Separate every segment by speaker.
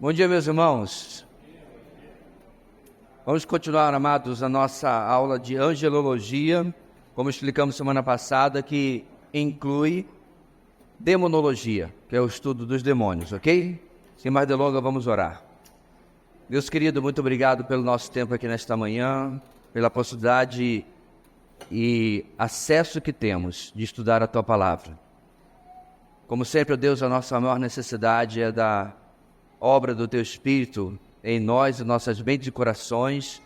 Speaker 1: Bom dia, meus irmãos. Vamos continuar, amados, a nossa aula de angelologia, como explicamos semana passada, que inclui demonologia, que é o estudo dos demônios, ok? Sem mais delongas, vamos orar. Deus querido, muito obrigado pelo nosso tempo aqui nesta manhã, pela possibilidade e acesso que temos de estudar a Tua Palavra. Como sempre, ó Deus, a nossa maior necessidade é da obra do Teu Espírito em nós, em nossas mentes e corações,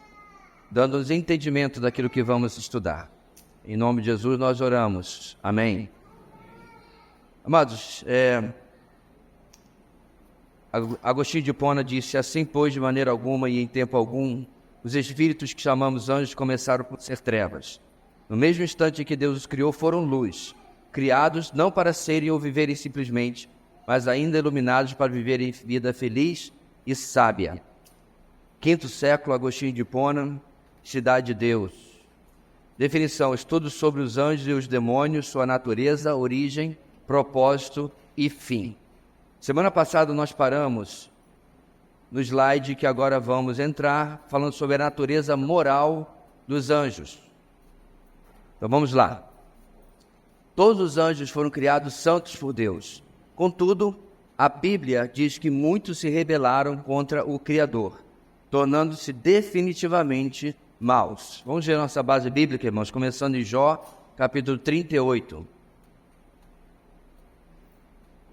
Speaker 1: dando-nos entendimento daquilo que vamos estudar. Em nome de Jesus nós oramos. Amém. Amados, Agostinho de Hipona disse: assim, pois, de maneira alguma e em tempo algum, os espíritos que chamamos anjos começaram por ser trevas. No mesmo instante em que Deus os criou, foram luz, criados não para serem ou viverem simplesmente, mas ainda iluminados para viverem vida feliz e sábia. Quinto século, Agostinho de Hipona, Cidade de Deus. Definição: estudos sobre os anjos e os demônios, sua natureza, origem, propósito e fim. Semana passada nós paramos no slide que agora vamos entrar, falando sobre a natureza moral dos anjos. Então vamos lá. Todos os anjos foram criados santos por Deus. Contudo, a Bíblia diz que muitos se rebelaram contra o Criador, tornando-se definitivamente maus. Vamos ver nossa base bíblica, irmãos, começando em Jó, capítulo 38.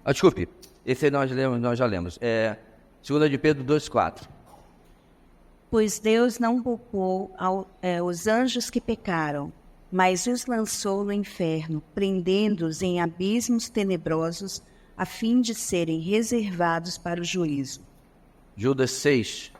Speaker 1: Desculpe, esse aí nós já lemos. 2 de Pedro 2,4.
Speaker 2: Pois Deus não poupou os anjos que pecaram, mas os lançou no inferno, prendendo-os em abismos tenebrosos, a fim de serem reservados para o juízo.
Speaker 1: Judas 6.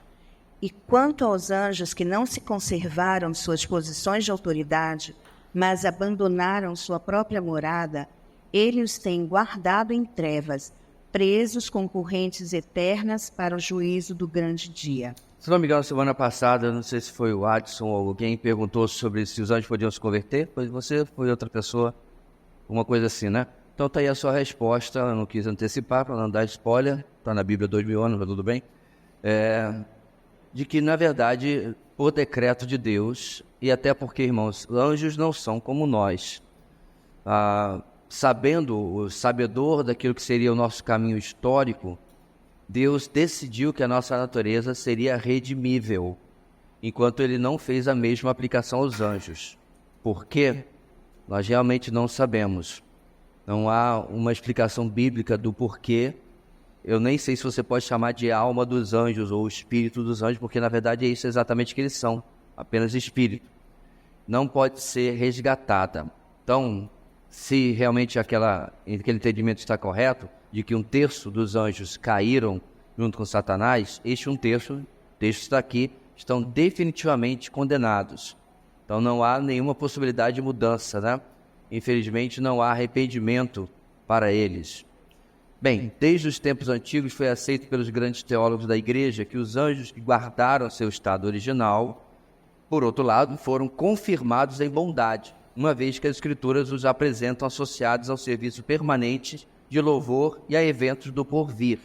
Speaker 2: E quanto aos anjos que não se conservaram suas posições de autoridade, mas abandonaram sua própria morada, ele os tem guardado em trevas, presos com correntes eternas para o juízo do grande dia.
Speaker 1: Se não me engano, semana passada, não sei se foi o Adson ou alguém perguntou sobre se os anjos podiam se converter, pois você foi outra pessoa, uma coisa assim, né? Então está aí a sua resposta, eu não quis antecipar para não dar spoiler, está na Bíblia 2000 anos, mas tudo bem, de que, na verdade, por decreto de Deus, e até porque, irmãos, anjos não são como nós, sabendo, o sabedor daquilo que seria o nosso caminho histórico, Deus decidiu que a nossa natureza seria redimível, enquanto Ele não fez a mesma aplicação aos anjos. Por quê? Nós realmente não sabemos. Não há uma explicação bíblica do porquê. Eu nem sei se você pode chamar de alma dos anjos ou espírito dos anjos, porque na verdade é isso exatamente que eles são, apenas espírito. Não pode ser resgatada. Então, se realmente aquele entendimento está correto, de que 1/3 dos anjos caíram junto com Satanás, este 1/3, o texto está aqui, estão definitivamente condenados. Então não há nenhuma possibilidade de mudança, né? Infelizmente não há arrependimento para eles. Bem, desde os tempos antigos foi aceito pelos grandes teólogos da igreja que os anjos que guardaram seu estado original, por outro lado, foram confirmados em bondade, uma vez que as escrituras os apresentam associados ao serviço permanente de louvor e a eventos do porvir.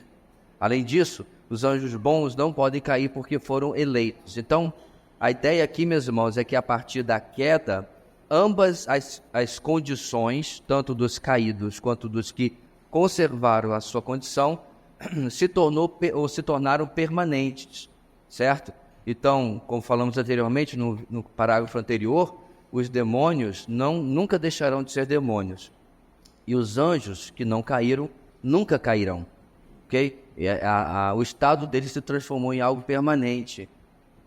Speaker 1: Além disso, os anjos bons não podem cair porque foram eleitos. Então, a ideia aqui, meus irmãos, é que a partir da queda, ambas as condições, tanto dos caídos quanto dos que conservaram a sua condição, se tornaram permanentes, certo? Então, como falamos anteriormente, no parágrafo anterior, os demônios nunca deixarão de ser demônios. E os anjos que não caíram, nunca cairão, ok? O estado deles se transformou em algo permanente.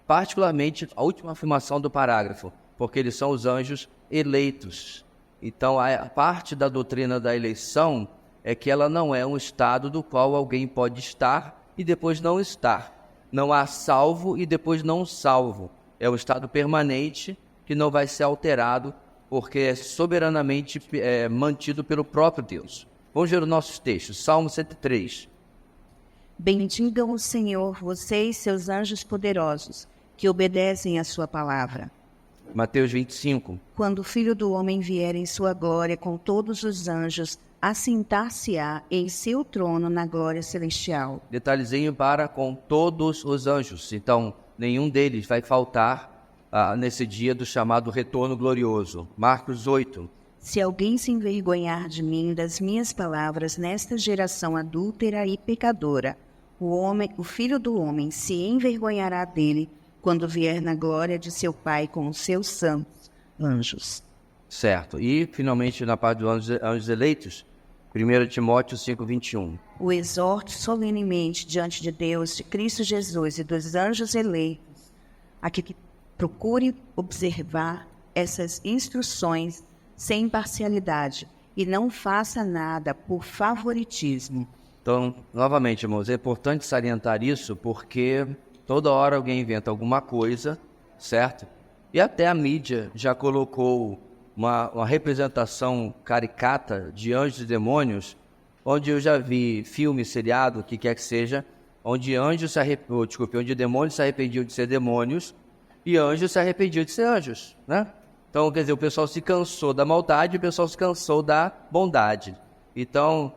Speaker 1: Particularmente, a última afirmação do parágrafo, porque eles são os anjos eleitos. Então, a parte da doutrina da eleição é que ela não é um estado do qual alguém pode estar e depois não estar. Não há salvo e depois não salvo. É um estado permanente que não vai ser alterado, porque é soberanamente mantido pelo próprio Deus. Vamos ver os nossos textos. Salmo 103.
Speaker 2: Bendigam o Senhor, vocês, seus anjos poderosos, que obedecem à sua palavra.
Speaker 1: Mateus 25.
Speaker 2: Quando o Filho do Homem vier em sua glória com todos os anjos, assentar-se-á em seu trono na glória celestial.
Speaker 1: Detalhezinho para com todos os anjos. Então, nenhum deles vai faltar nesse dia do chamado retorno glorioso. Marcos 8.
Speaker 2: Se alguém se envergonhar de mim, das minhas palavras, nesta geração adúltera e pecadora, o Filho do Homem se envergonhará dele quando vier na glória de seu Pai com os seus santos anjos.
Speaker 1: Certo. E, finalmente, na parte dos anjos eleitos, 1 Timóteo 5:21.
Speaker 2: O exorto solenemente diante de Deus, de Cristo Jesus e dos anjos eleitos, a que procure observar essas instruções sem imparcialidade e não faça nada por favoritismo.
Speaker 1: Então, novamente, irmãos, é importante salientar isso porque toda hora alguém inventa alguma coisa, certo? E até a mídia já colocou uma representação caricata de anjos e demônios, onde eu já vi filme, seriado, o que quer que seja, onde onde demônios se arrependiam de ser demônios e anjos se arrependiam de ser anjos, né? Então, quer dizer, o pessoal se cansou da maldade e o pessoal se cansou da bondade. Então,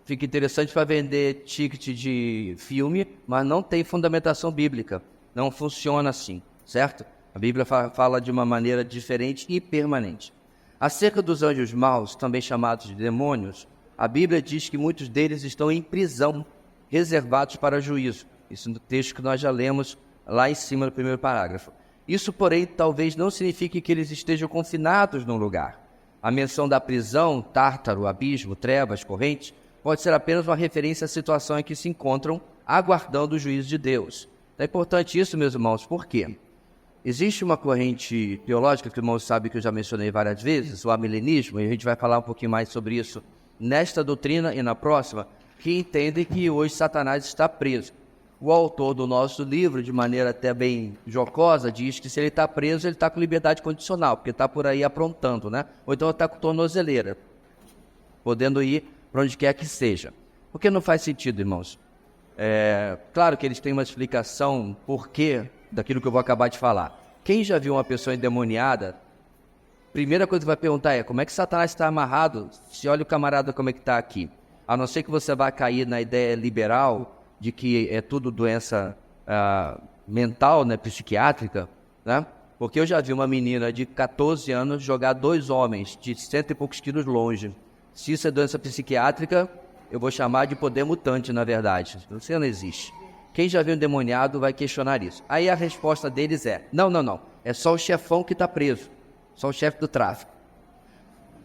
Speaker 1: fica interessante para vender ticket de filme, mas não tem fundamentação bíblica. Não funciona assim, certo? A Bíblia fala de uma maneira diferente e permanente. Acerca dos anjos maus, também chamados de demônios, a Bíblia diz que muitos deles estão em prisão, reservados para juízo. Isso no texto que nós já lemos lá em cima no primeiro parágrafo. Isso, porém, talvez não signifique que eles estejam confinados num lugar. A menção da prisão, tártaro, abismo, trevas, correntes, pode ser apenas uma referência à situação em que se encontram aguardando o juízo de Deus. É importante isso, meus irmãos, por quê? Existe uma corrente teológica que o irmão sabe que eu já mencionei várias vezes, o amilenismo, e a gente vai falar um pouquinho mais sobre isso nesta doutrina e na próxima, que entende que hoje Satanás está preso. O autor do nosso livro, de maneira até bem jocosa, diz que se ele está preso, ele está com liberdade condicional, porque está por aí aprontando, né? Ou então está com tornozeleira, podendo ir para onde quer que seja. Porque não faz sentido, irmãos. Claro que eles têm uma explicação por quê daquilo que eu vou acabar de falar. Quem já viu uma pessoa endemoniada, primeira coisa que vai perguntar é como é que Satanás está amarrado, se olha o camarada como é que está aqui. A não ser que você vá cair na ideia liberal de que é tudo doença mental, né, psiquiátrica, né? Porque eu já vi uma menina de 14 anos jogar 2 homens de 100 e poucos quilos longe. Se isso é doença psiquiátrica, eu vou chamar de poder mutante, na verdade. Isso não existe. Quem já viu um endemoniado vai questionar isso. Aí a resposta deles é, não. É só o chefão que está preso. Só o chefe do tráfico.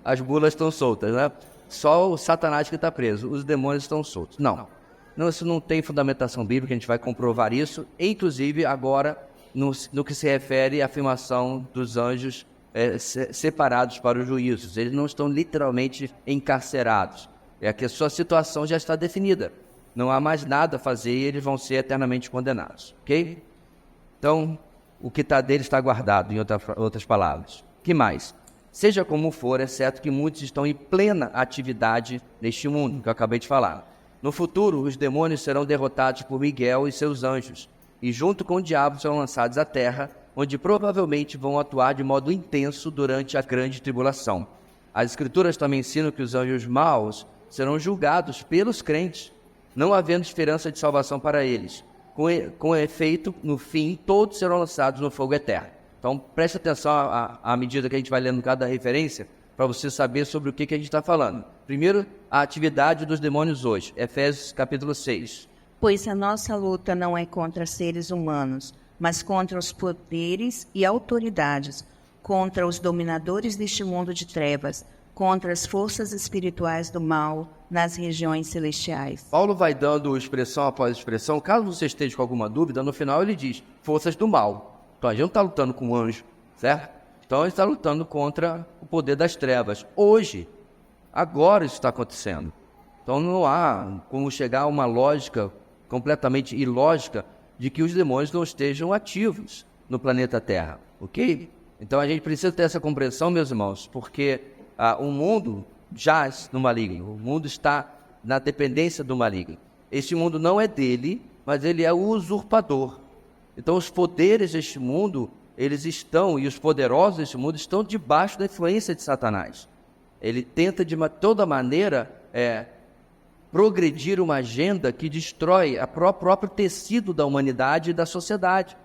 Speaker 1: As bulas estão soltas, né? Só o Satanás que está preso. Os demônios estão soltos. Não, isso não tem fundamentação bíblica, a gente vai comprovar isso. Inclusive, agora, no que se refere à afirmação dos anjos separados para os juízos. Eles não estão literalmente encarcerados. É que a sua situação já está definida. Não há mais nada a fazer e eles vão ser eternamente condenados, ok? Então, o que está deles está guardado, em outras palavras. Que mais? Seja como for, é certo que muitos estão em plena atividade neste mundo, que eu acabei de falar. No futuro, os demônios serão derrotados por Miguel e seus anjos, e junto com o diabo serão lançados à terra, onde provavelmente vão atuar de modo intenso durante a grande tribulação. As Escrituras também ensinam que os anjos maus serão julgados pelos crentes, não havendo esperança de salvação para eles. Com efeito, no fim, todos serão lançados no fogo eterno. Então, preste atenção à medida que a gente vai lendo cada referência, para você saber sobre o que a gente está falando. Primeiro, a atividade dos demônios hoje, Efésios capítulo 6.
Speaker 2: Pois a nossa luta não é contra seres humanos, mas contra os poderes e autoridades, contra os dominadores deste mundo de trevas, contra as forças espirituais do mal nas regiões celestiais.
Speaker 1: Paulo vai dando expressão após expressão. Caso você esteja com alguma dúvida, no final ele diz, forças do mal. Então a gente não está lutando com um anjo, certo? Então a gente está lutando contra o poder das trevas. Hoje, agora isso está acontecendo. Então não há como chegar a uma lógica completamente ilógica de que os demônios não estejam ativos no planeta Terra, ok? Então a gente precisa ter essa compreensão, meus irmãos, porque o mundo jaz no maligno, o mundo está na dependência do maligno. Este mundo não é dele, mas ele é o usurpador. Então os poderes deste mundo, eles estão, e os poderosos deste mundo estão debaixo da influência de Satanás. ele tenta de toda maneira progredir uma agenda que destrói o próprio tecido da humanidade e da sociedade.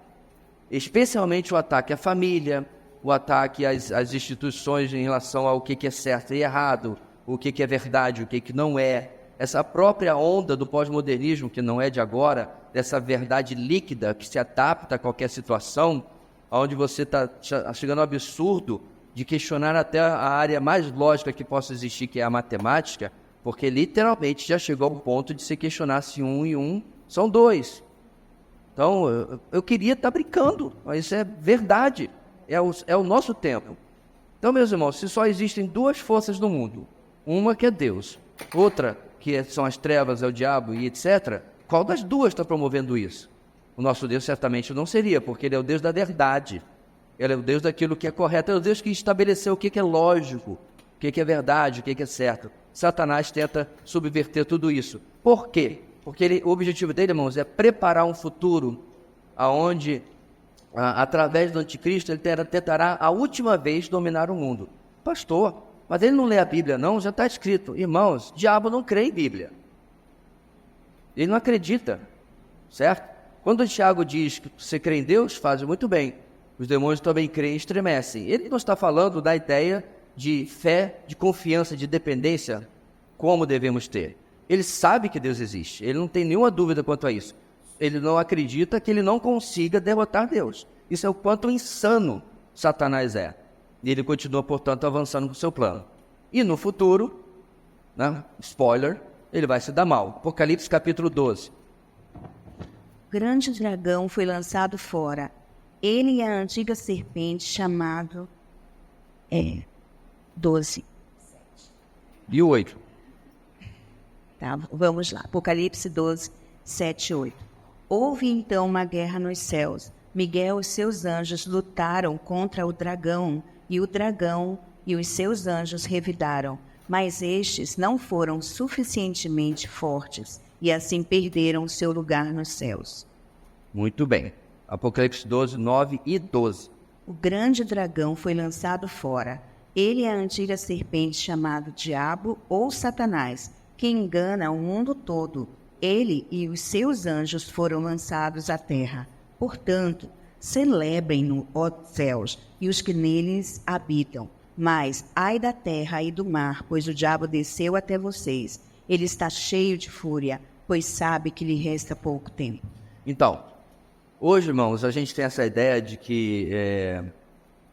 Speaker 1: Especialmente o ataque à família, o ataque às instituições em relação ao que é certo e errado, o que é verdade, o que não é. Essa própria onda do pós-modernismo, que não é de agora, dessa verdade líquida que se adapta a qualquer situação, onde você está chegando ao absurdo de questionar até a área mais lógica que possa existir, que é a matemática, porque literalmente já chegou ao ponto de se questionar se 1 e 1 são 2. Então, eu queria estar brincando, mas isso é verdade, é o nosso tempo. Então, meus irmãos, se só existem duas forças no mundo, uma que é Deus, outra que são as trevas, é o diabo e etc., qual das duas está promovendo isso? O nosso Deus certamente não seria, porque Ele é o Deus da verdade, Ele é o Deus daquilo que é correto, Ele é o Deus que estabeleceu o que é lógico, o que é verdade, o que é certo. Satanás tenta subverter tudo isso. Por quê? Porque o objetivo dele, irmãos, é preparar um futuro onde, através do anticristo, ele tentará a última vez dominar o mundo. Pastor, mas ele não lê a Bíblia não? Já está escrito. Irmãos, diabo não crê em Bíblia. Ele não acredita, certo? Quando o Tiago diz que você crê em Deus, faz muito bem. Os demônios também creem e estremecem. Ele não está falando da ideia de fé, de confiança, de dependência, como devemos ter. Ele sabe que Deus existe, ele não tem nenhuma dúvida quanto a isso. Ele não acredita que ele não consiga derrotar Deus. Isso é o quanto insano Satanás é. E ele continua, portanto, avançando com o seu plano. E no futuro, né, spoiler, ele vai se dar mal. Apocalipse capítulo 12.
Speaker 2: O grande dragão foi lançado fora. Ele e a antiga serpente chamado 12.
Speaker 1: E o 8.
Speaker 2: Tá, vamos lá. Apocalipse 12, 7 e 8. Houve então uma guerra nos céus. Miguel e seus anjos lutaram contra o dragão e os seus anjos revidaram. Mas estes não foram suficientemente fortes e assim perderam seu lugar nos céus.
Speaker 1: Muito bem. Apocalipse 12, 9 e 12.
Speaker 2: O grande dragão foi lançado fora. Ele é a antiga serpente chamado Diabo ou Satanás, que engana o mundo todo. Ele e os seus anjos foram lançados à terra. Portanto, celebrem-no, ó céus, e os que neles habitam. Mas, ai da terra e do mar, pois o diabo desceu até vocês. Ele está cheio de fúria, pois sabe que lhe resta pouco tempo.
Speaker 1: Então, hoje, irmãos, a gente tem essa ideia de que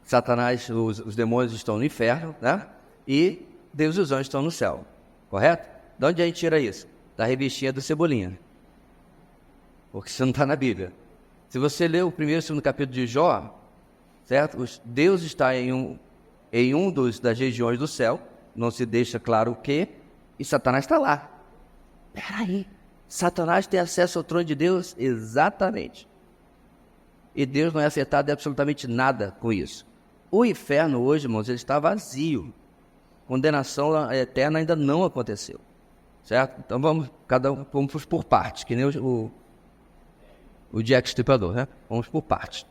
Speaker 1: Satanás, os demônios estão no inferno, né? E Deus e os anjos estão no céu, correto? De onde a gente tira isso? Da revistinha do Cebolinha. Porque isso não está na Bíblia. Se você ler o primeiro e segundo capítulo de Jó, certo? Deus está em um das regiões do céu, não se deixa claro o quê, e Satanás está lá. Peraí, Satanás tem acesso ao trono de Deus? Exatamente. E Deus não é afetado de absolutamente nada com isso. O inferno hoje, irmãos, ele está vazio. Condenação eterna ainda não aconteceu. Certo? Então vamos por partes, que nem o Jack Stripador, né? Vamos por partes.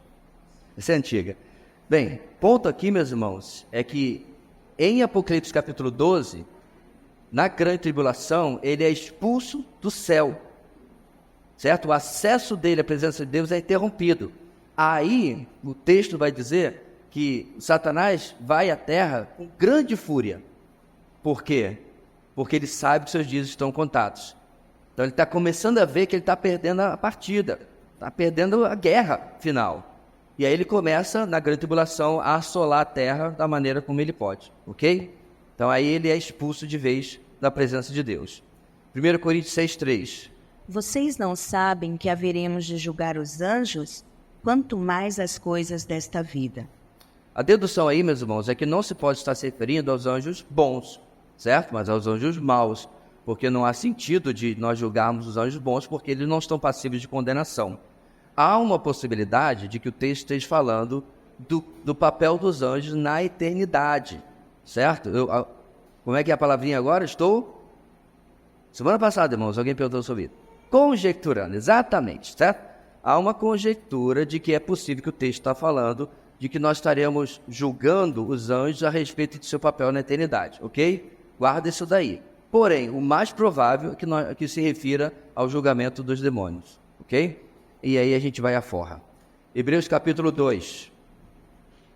Speaker 1: Essa é antiga. Bem, ponto aqui, meus irmãos, é que em Apocalipse capítulo 12, na grande tribulação, ele é expulso do céu. Certo? O acesso dele à presença de Deus é interrompido. Aí, o texto vai dizer que Satanás vai à terra com grande fúria. Por quê? Porque ele sabe que seus dias estão contados. Então ele está começando a ver que ele está perdendo a partida, está perdendo a guerra final. E aí ele começa, na grande tribulação, a assolar a terra da maneira como ele pode, ok? Então aí ele é expulso de vez da presença de Deus. 1 Coríntios 6:3.
Speaker 2: Vocês não sabem que haveremos de julgar os anjos? Quanto mais as coisas desta vida.
Speaker 1: A dedução aí, meus irmãos, é que não se pode estar se referindo aos anjos bons, certo? Mas aos anjos maus, porque não há sentido de nós julgarmos os anjos bons, porque eles não estão passíveis de condenação. Há uma possibilidade de que o texto esteja falando do papel dos anjos na eternidade, certo? Como é que é a palavrinha agora? Semana passada, irmãos, alguém perguntou sobre isso. Conjecturando, exatamente, certo? Há uma conjectura de que é possível que o texto está falando de que nós estaremos julgando os anjos a respeito de seu papel na eternidade, ok? Guarda isso daí. Porém, o mais provável é que se refira ao julgamento dos demônios, ok? E aí a gente vai à forra. Hebreus capítulo 2.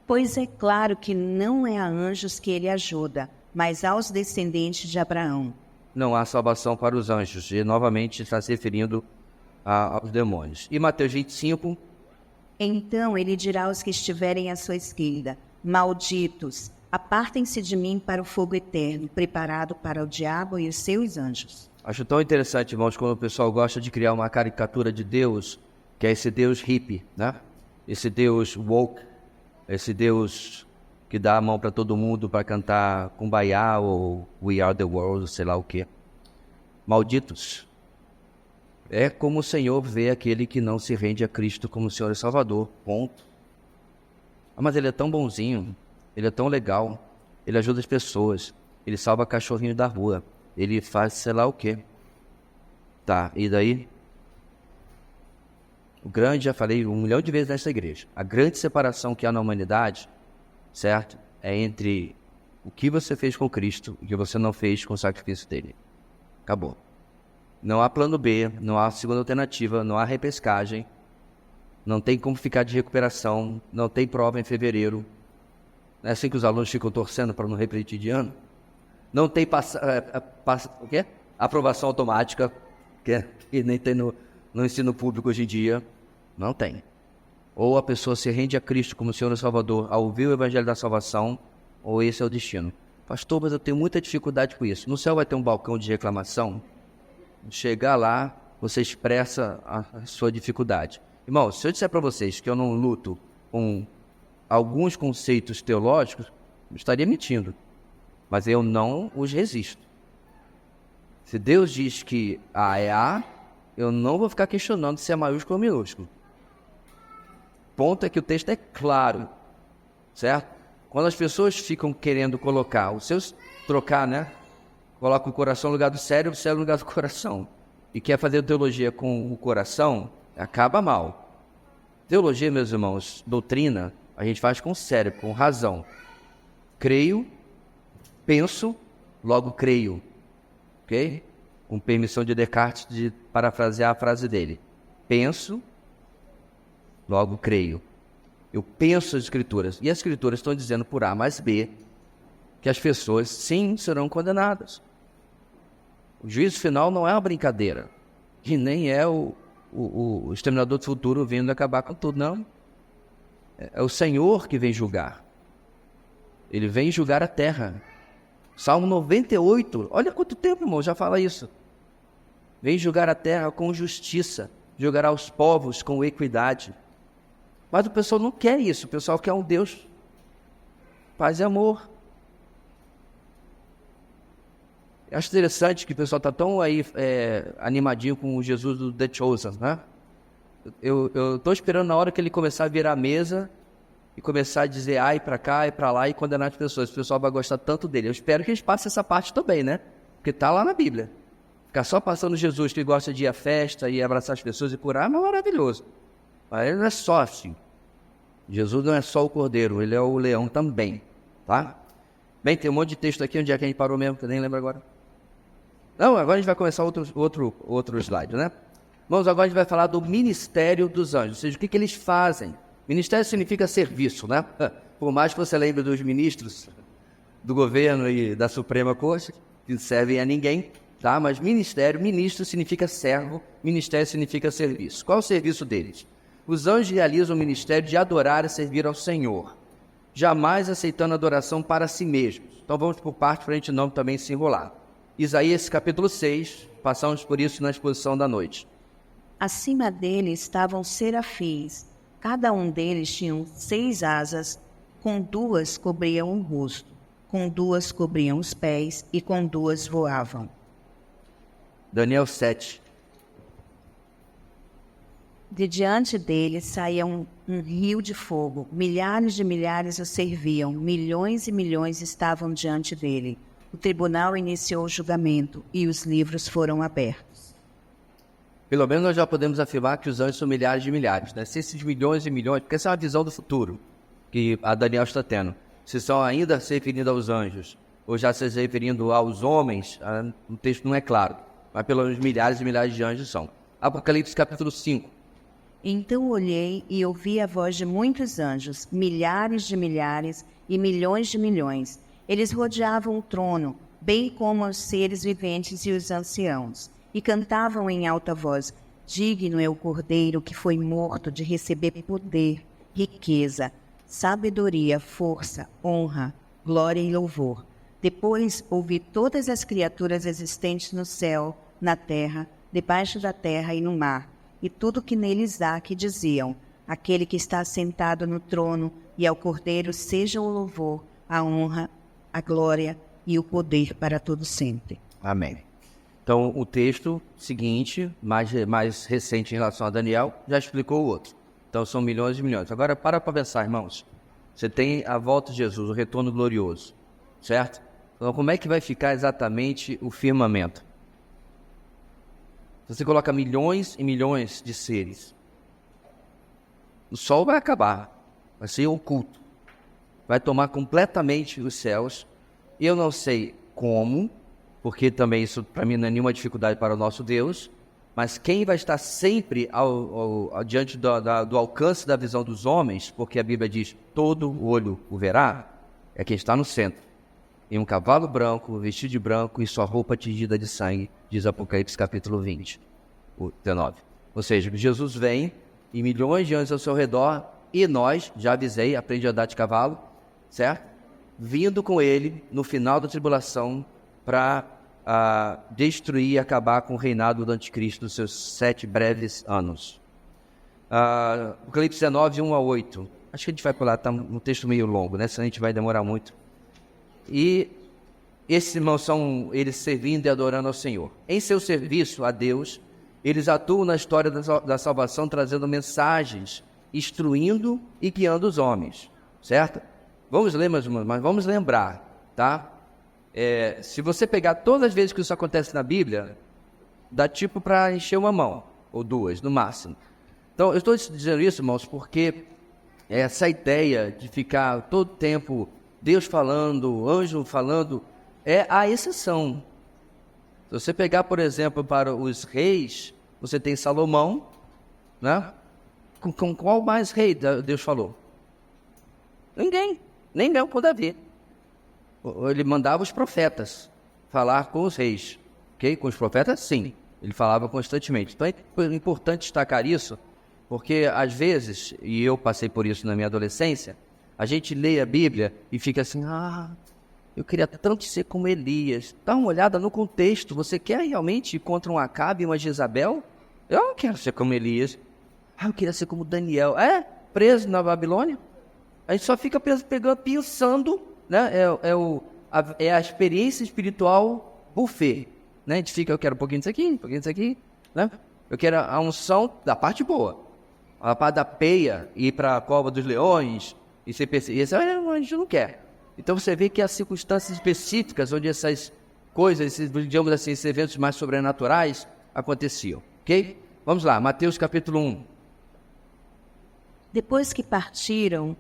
Speaker 2: Pois é claro que não é a anjos que ele ajuda, mas aos descendentes de Abraão.
Speaker 1: Não há salvação para os anjos, e novamente está se referindo aos demônios. E Mateus 25.
Speaker 2: Então ele dirá aos que estiverem à sua esquerda: malditos, apartem-se de mim para o fogo eterno, preparado para o diabo e os seus anjos.
Speaker 1: Acho tão interessante, irmãos, quando o pessoal gosta de criar uma caricatura de Deus, que é esse Deus hippie, né? Esse Deus woke, esse Deus que dá a mão para todo mundo para cantar Kumbaya ou We Are The World, sei lá o quê. Malditos. É como o Senhor vê aquele que não se rende a Cristo como Senhor e Salvador, ponto. Ah, mas ele é tão bonzinho, ele é tão legal, ele ajuda as pessoas, ele salva cachorrinho da rua, ele faz sei lá o quê. Tá, e daí? Já falei 1 milhão de vezes nessa igreja, a grande separação que há na humanidade, certo? É entre o que você fez com Cristo e o que você não fez com o sacrifício dele. Acabou. Não há plano B, não há segunda alternativa, não há repescagem, não tem como ficar de recuperação, não tem prova em fevereiro. Não é assim que os alunos ficam torcendo para não repetir de ano? Não tem o quê? Aprovação automática, que nem tem no ensino público hoje em dia. Não tem. Ou a pessoa se rende a Cristo como Senhor e Salvador ao ouvir o Evangelho da Salvação, ou esse é o destino. Pastor, mas eu tenho muita dificuldade com isso. No céu vai ter um balcão de reclamação? Chegar lá, você expressa a sua dificuldade. Irmão, se eu disser para vocês que eu não luto com alguns conceitos teológicos, eu estaria mentindo. Mas eu não os resisto. Se Deus diz que A é A, eu não vou ficar questionando se é maiúsculo ou minúsculo. O ponto é que o texto é claro, certo? Quando as pessoas ficam querendo trocar, né? Coloca o coração no lugar do cérebro, o cérebro no lugar do coração. E quer fazer teologia com o coração, acaba mal. Teologia, meus irmãos, doutrina, a gente faz com o cérebro, com razão. Creio, penso, logo creio. Ok? Com permissão de Descartes de parafrasear a frase dele. Penso, logo creio. Eu penso as Escrituras. E as Escrituras estão dizendo por A mais B que as pessoas, sim, serão condenadas. O juízo final não é uma brincadeira. E nem é o exterminador do futuro vindo acabar com tudo, não. É o Senhor que vem julgar. Ele vem julgar a terra. Salmo 98, olha quanto tempo, irmão, já fala isso. Vem julgar a terra com justiça, julgará os povos com equidade. Mas o pessoal não quer isso, o pessoal quer um Deus paz e amor. Eu acho interessante que o pessoal está tão aí animadinho com o Jesus do The Chosen, né? Eu estou esperando na hora que ele começar a virar a mesa e começar a dizer ai para cá e para lá e condenar as pessoas. O pessoal vai gostar tanto dele. Eu espero que eles passem essa parte também, né? Porque está lá na Bíblia. Ficar só passando Jesus que gosta de ir à festa e abraçar as pessoas e curar, é maravilhoso. Mas ele não é só assim. Jesus não é só o cordeiro, ele é o leão também, tá? Bem, tem um monte de texto aqui, onde é que a gente parou mesmo, que eu nem lembro agora. Não, agora a gente vai começar outro slide, né? Vamos, agora a gente vai falar do ministério dos anjos, ou seja, o que eles fazem. Ministério significa serviço, né? Por mais que você lembre dos ministros do governo e da Suprema Corte, que não servem a ninguém, tá? Mas ministro significa servo, ministério significa serviço. Qual é o serviço deles? Os anjos realizam o ministério de adorar e servir ao Senhor, jamais aceitando adoração para si mesmos. Então vamos por parte para a gente não também se enrolar. Isaías capítulo 6, passamos por isso na exposição da noite.
Speaker 2: Acima dele estavam serafins, cada um deles tinha 6 asas, com 2 cobriam o rosto, com 2 cobriam os pés e com 2 voavam.
Speaker 1: Daniel 7.
Speaker 2: De diante dele saía um rio de fogo, milhares de milhares o serviam, milhões e milhões estavam diante dele. O tribunal iniciou o julgamento e os livros foram abertos.
Speaker 1: Pelo menos nós já podemos afirmar que os anjos são milhares de milhares, né? Se esses milhões e milhões, porque essa é uma visão do futuro. que a Daniel está tendo, se são ainda se referindo aos anjos, ou já se referindo aos homens, o texto não é claro, mas pelo menos milhares e milhares de anjos são. Apocalipse capítulo 5.
Speaker 2: Então olhei e ouvi a voz de muitos anjos, milhares de milhares e milhões de milhões. Eles rodeavam o trono, bem como os seres viventes e os anciãos, e cantavam em alta voz: digno é o Cordeiro que foi morto de receber poder, riqueza, sabedoria, força, honra, glória e louvor. Depois ouvi todas as criaturas existentes no céu, na terra, debaixo da terra e no mar, e tudo que neles há, que diziam: aquele que está sentado no trono e ao Cordeiro seja o louvor, a honra, a glória e o poder para todo sempre.
Speaker 1: Amém. Então, o texto seguinte, mais recente em relação a Daniel, já explicou o outro. Então, são milhões e milhões. Agora, para pensar, irmãos. Você tem a volta de Jesus, o retorno glorioso, certo? Então, como é que vai ficar exatamente o firmamento? Você coloca milhões e milhões de seres. O sol vai acabar, vai ser oculto. Vai tomar completamente os céus. Eu não sei como, porque também isso para mim não é nenhuma dificuldade para o nosso Deus, mas quem vai estar sempre diante do alcance da visão dos homens, porque a Bíblia diz, todo olho o verá, é quem está no centro. Em um cavalo branco, vestido de branco e sua roupa tingida de sangue, diz Apocalipse capítulo 20, 19. Ou seja, Jesus vem e milhões de anjos ao seu redor, e nós, já avisei, aprende a andar de cavalo, certo? Vindo com ele no final da tribulação para destruir e acabar com o reinado do anticristo dos seus 7 breves anos. Apocalipse 19, 1 a 8. Acho que a gente vai pular, está um texto meio longo, né? Senão a gente vai demorar muito. E esses irmãos são eles servindo e adorando ao Senhor. Em seu serviço a Deus, eles atuam na história da salvação, trazendo mensagens, instruindo e guiando os homens, certo? Vamos ler mais uma, mas vamos lembrar, tá? Se você pegar todas as vezes que isso acontece na Bíblia, dá tipo para encher uma mão, ou duas, no máximo. Então, eu estou dizendo isso, irmãos, porque essa ideia de ficar todo tempo Deus falando, anjo falando, é a exceção. Se você pegar, por exemplo, para os reis, você tem Salomão, né? Com qual mais rei Deus falou? Ninguém, nem mesmo com Davi. Ele mandava os profetas falar com os reis, ok? Com os profetas, sim, ele falava constantemente. Então é importante destacar isso, porque às vezes, e eu passei por isso na minha adolescência, a gente lê a Bíblia e fica assim, eu queria tanto ser como Elias. Dá uma olhada no contexto, você quer realmente ir contra um Acabe e uma Jezabel? Eu não quero ser como Elias. Eu queria ser como Daniel. Preso na Babilônia? A gente só fica pensando, né? É a experiência espiritual buffet, né? A gente fica, eu quero um pouquinho disso aqui, um pouquinho disso aqui, né? Eu quero a unção da parte boa. A parte da peia, ir para a cova dos leões, e ser perseguido. A gente não quer. Então você vê que há circunstâncias específicas onde essas coisas, digamos assim, esses eventos mais sobrenaturais aconteciam, ok? Vamos lá, Mateus capítulo 1.
Speaker 2: Depois que partiram,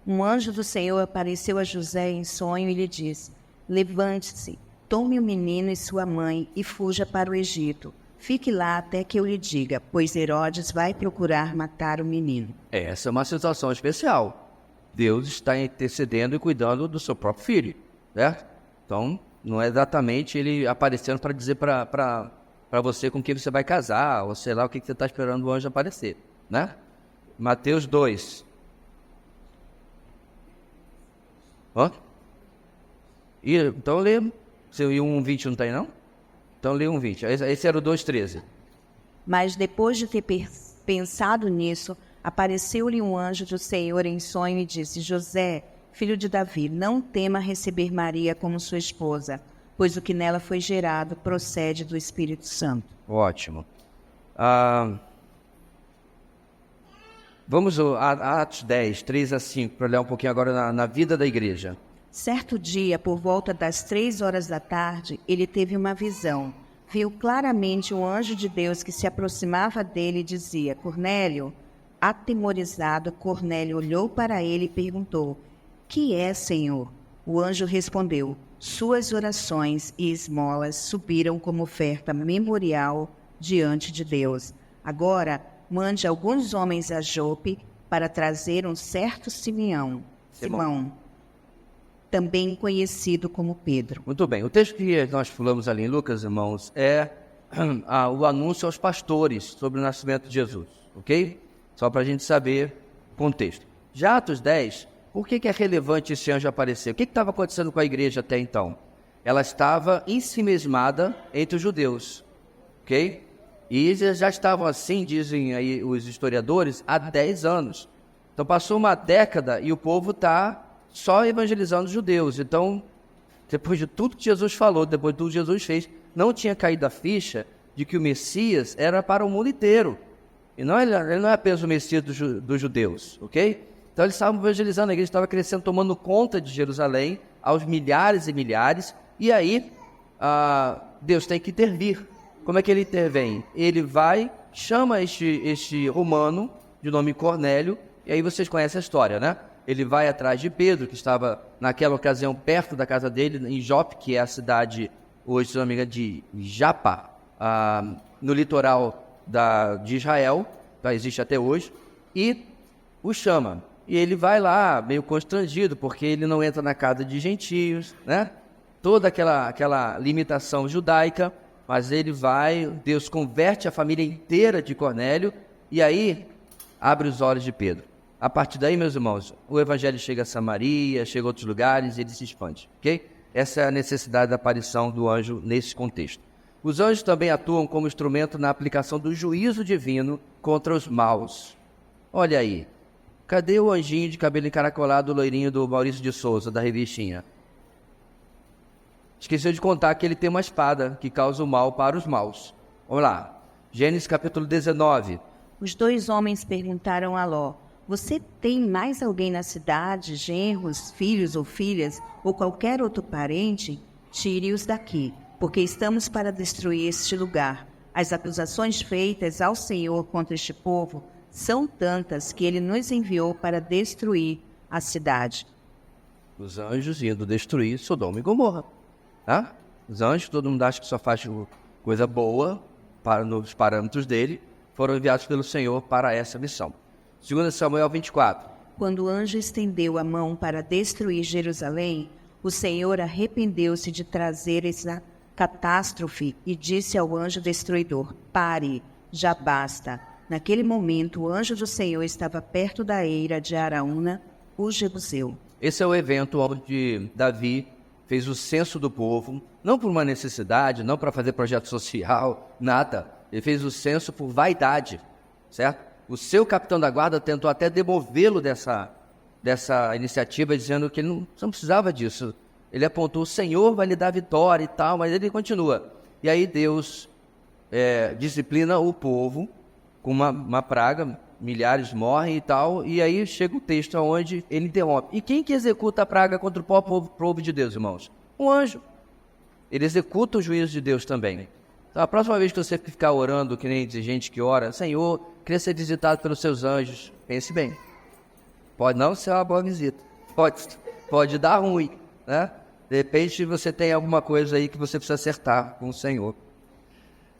Speaker 2: um anjo do Senhor apareceu a José em sonho e lhe disse: levante-se, tome o menino e sua mãe e fuja para o Egito. Fique lá até que eu lhe diga, pois Herodes vai procurar matar o menino.
Speaker 1: Essa é uma situação especial. Deus está intercedendo e cuidando do seu próprio filho, certo? Então, não é exatamente ele aparecendo para dizer para você com quem você vai casar, ou sei lá o que você está esperando o anjo aparecer, né? Mateus 2. Então lê. Seu 1:20 não está aí, não? Então lê 1:20. Esse era o 2:13.
Speaker 2: Mas depois de ter pensado nisso, apareceu-lhe um anjo do Senhor em sonho e disse: José, filho de Davi, não tema receber Maria como sua esposa, pois o que nela foi gerado procede do Espírito Santo.
Speaker 1: Ótimo. Vamos a Atos 10, 3 a 5, para olhar um pouquinho agora na vida da igreja.
Speaker 2: Certo dia, por volta das 3 da tarde, ele teve uma visão. Viu claramente um anjo de Deus que se aproximava dele e dizia: Cornélio. Atemorizado, Cornélio olhou para ele e perguntou: Que é, Senhor? O anjo respondeu: Suas orações e esmolas subiram como oferta memorial diante de Deus. Agora, mande alguns homens a Jope para trazer um certo Simão, também conhecido como Pedro.
Speaker 1: Muito bem. O texto que nós falamos ali em Lucas, irmãos, é o anúncio aos pastores sobre o nascimento de Jesus, ok? Só para a gente saber o contexto. Já Atos 10, por que é relevante esse anjo aparecer? O que estava acontecendo com a igreja até então? Ela estava ensimesmada entre os judeus, ok? E eles já estavam assim, dizem aí os historiadores, há 10 anos. Então passou uma década e o povo está só evangelizando os judeus. Então, depois de tudo que Jesus falou, depois de tudo que Jesus fez, não tinha caído a ficha de que o Messias era para o mundo inteiro. E ele não é apenas o Messias dos judeus, ok? Então eles estavam evangelizando, a igreja estava crescendo, tomando conta de Jerusalém, aos milhares e milhares. E aí, Deus tem que intervir. Como é que ele intervém? Ele vai, chama este romano, de nome Cornélio, e aí vocês conhecem a história, né? Ele vai atrás de Pedro, que estava naquela ocasião perto da casa dele, em Jope, que é a cidade, hoje, se não me engano, de Japa, no litoral de Israel, existe até hoje, e o chama. E ele vai lá, meio constrangido, porque ele não entra na casa de gentios, né? Toda aquela limitação judaica, mas ele vai, Deus converte a família inteira de Cornélio, e aí abre os olhos de Pedro. A partir daí, meus irmãos, o evangelho chega a Samaria, chega a outros lugares e ele se expande, ok? Essa é a necessidade da aparição do anjo nesse contexto. Os anjos também atuam como instrumento na aplicação do juízo divino contra os maus. Olha aí, cadê o anjinho de cabelo encaracolado, loirinho do Maurício de Souza, da revistinha? Esqueceu de contar que ele tem uma espada que causa o mal para os maus. Vamos lá, Gênesis capítulo 19.
Speaker 2: Os 2 homens perguntaram a Ló: Você tem mais alguém na cidade, genros, filhos ou filhas, ou qualquer outro parente? Tire-os daqui, porque estamos para destruir este lugar. As acusações feitas ao Senhor contra este povo são tantas que ele nos enviou para destruir a cidade.
Speaker 1: Os anjos indo destruir Sodoma e Gomorra. Tá? Os anjos, todo mundo acha que só faz coisa boa nos parâmetros dele, foram enviados pelo Senhor para essa missão. 2 Samuel 24.
Speaker 2: Quando o anjo estendeu a mão para destruir Jerusalém, o Senhor arrependeu-se de trazer essa catástrofe e disse ao anjo destruidor: Pare, já basta. Naquele momento, o anjo do Senhor estava perto da eira de Araúna, o jebuseu.
Speaker 1: Esse é o evento onde Davi fez o censo do povo, não por uma necessidade, não para fazer projeto social, nada. Ele fez o censo por vaidade, certo? O seu capitão da guarda tentou até demovê-lo dessa iniciativa, dizendo que ele não precisava disso. Ele apontou: o Senhor vai lhe dar vitória e tal, mas ele continua. E aí Deus disciplina o povo com uma praga, milhares morrem e tal, e aí chega o texto onde ele interrompe. E quem que executa a praga contra o povo de Deus, irmãos? Um anjo. Ele executa o juízo de Deus também. Então, a próxima vez que você ficar orando, que nem de gente que ora: Senhor, queria ser visitado pelos seus anjos, pense bem. Pode não ser uma boa visita. Pode dar ruim, né? De repente você tem alguma coisa aí que você precisa acertar com o Senhor.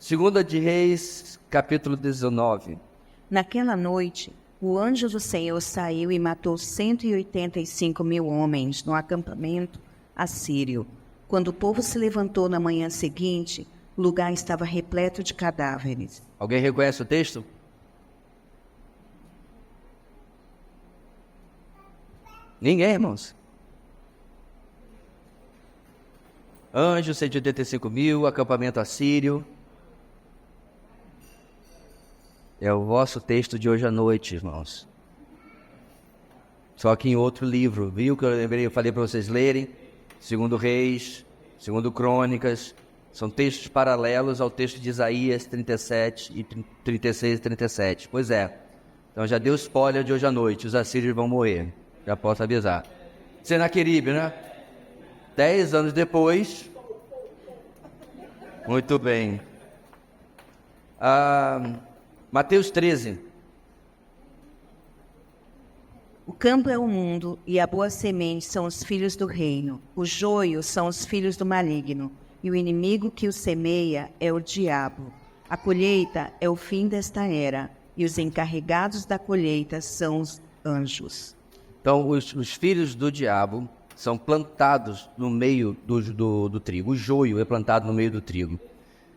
Speaker 1: 2 de Reis, capítulo 19.
Speaker 2: Naquela noite, o anjo do Senhor saiu e matou 185.000 homens no acampamento assírio. Quando o povo se levantou na manhã seguinte, o lugar estava repleto de cadáveres.
Speaker 1: Alguém reconhece o texto? Ninguém, irmãos. Anjo, 185.000, acampamento assírio. É o vosso texto de hoje à noite, irmãos. Só que em outro livro, viu que eu falei para vocês lerem? 2 Reis, 2 Crônicas, são textos paralelos ao texto de Isaías 37 e 36 e 37. Pois é, então já deu spoiler de hoje à noite, os assírios vão morrer, já posso avisar. Senaqueribe, né? 10 anos depois, muito bem. Mateus 13.
Speaker 2: O campo é o mundo, e a boa semente são os filhos do reino. O joio são os filhos do maligno, e o inimigo que o semeia é o diabo. A colheita é o fim desta era, e os encarregados da colheita são os anjos.
Speaker 1: Então, os filhos do diabo são plantados no meio do trigo. O joio é plantado no meio do trigo.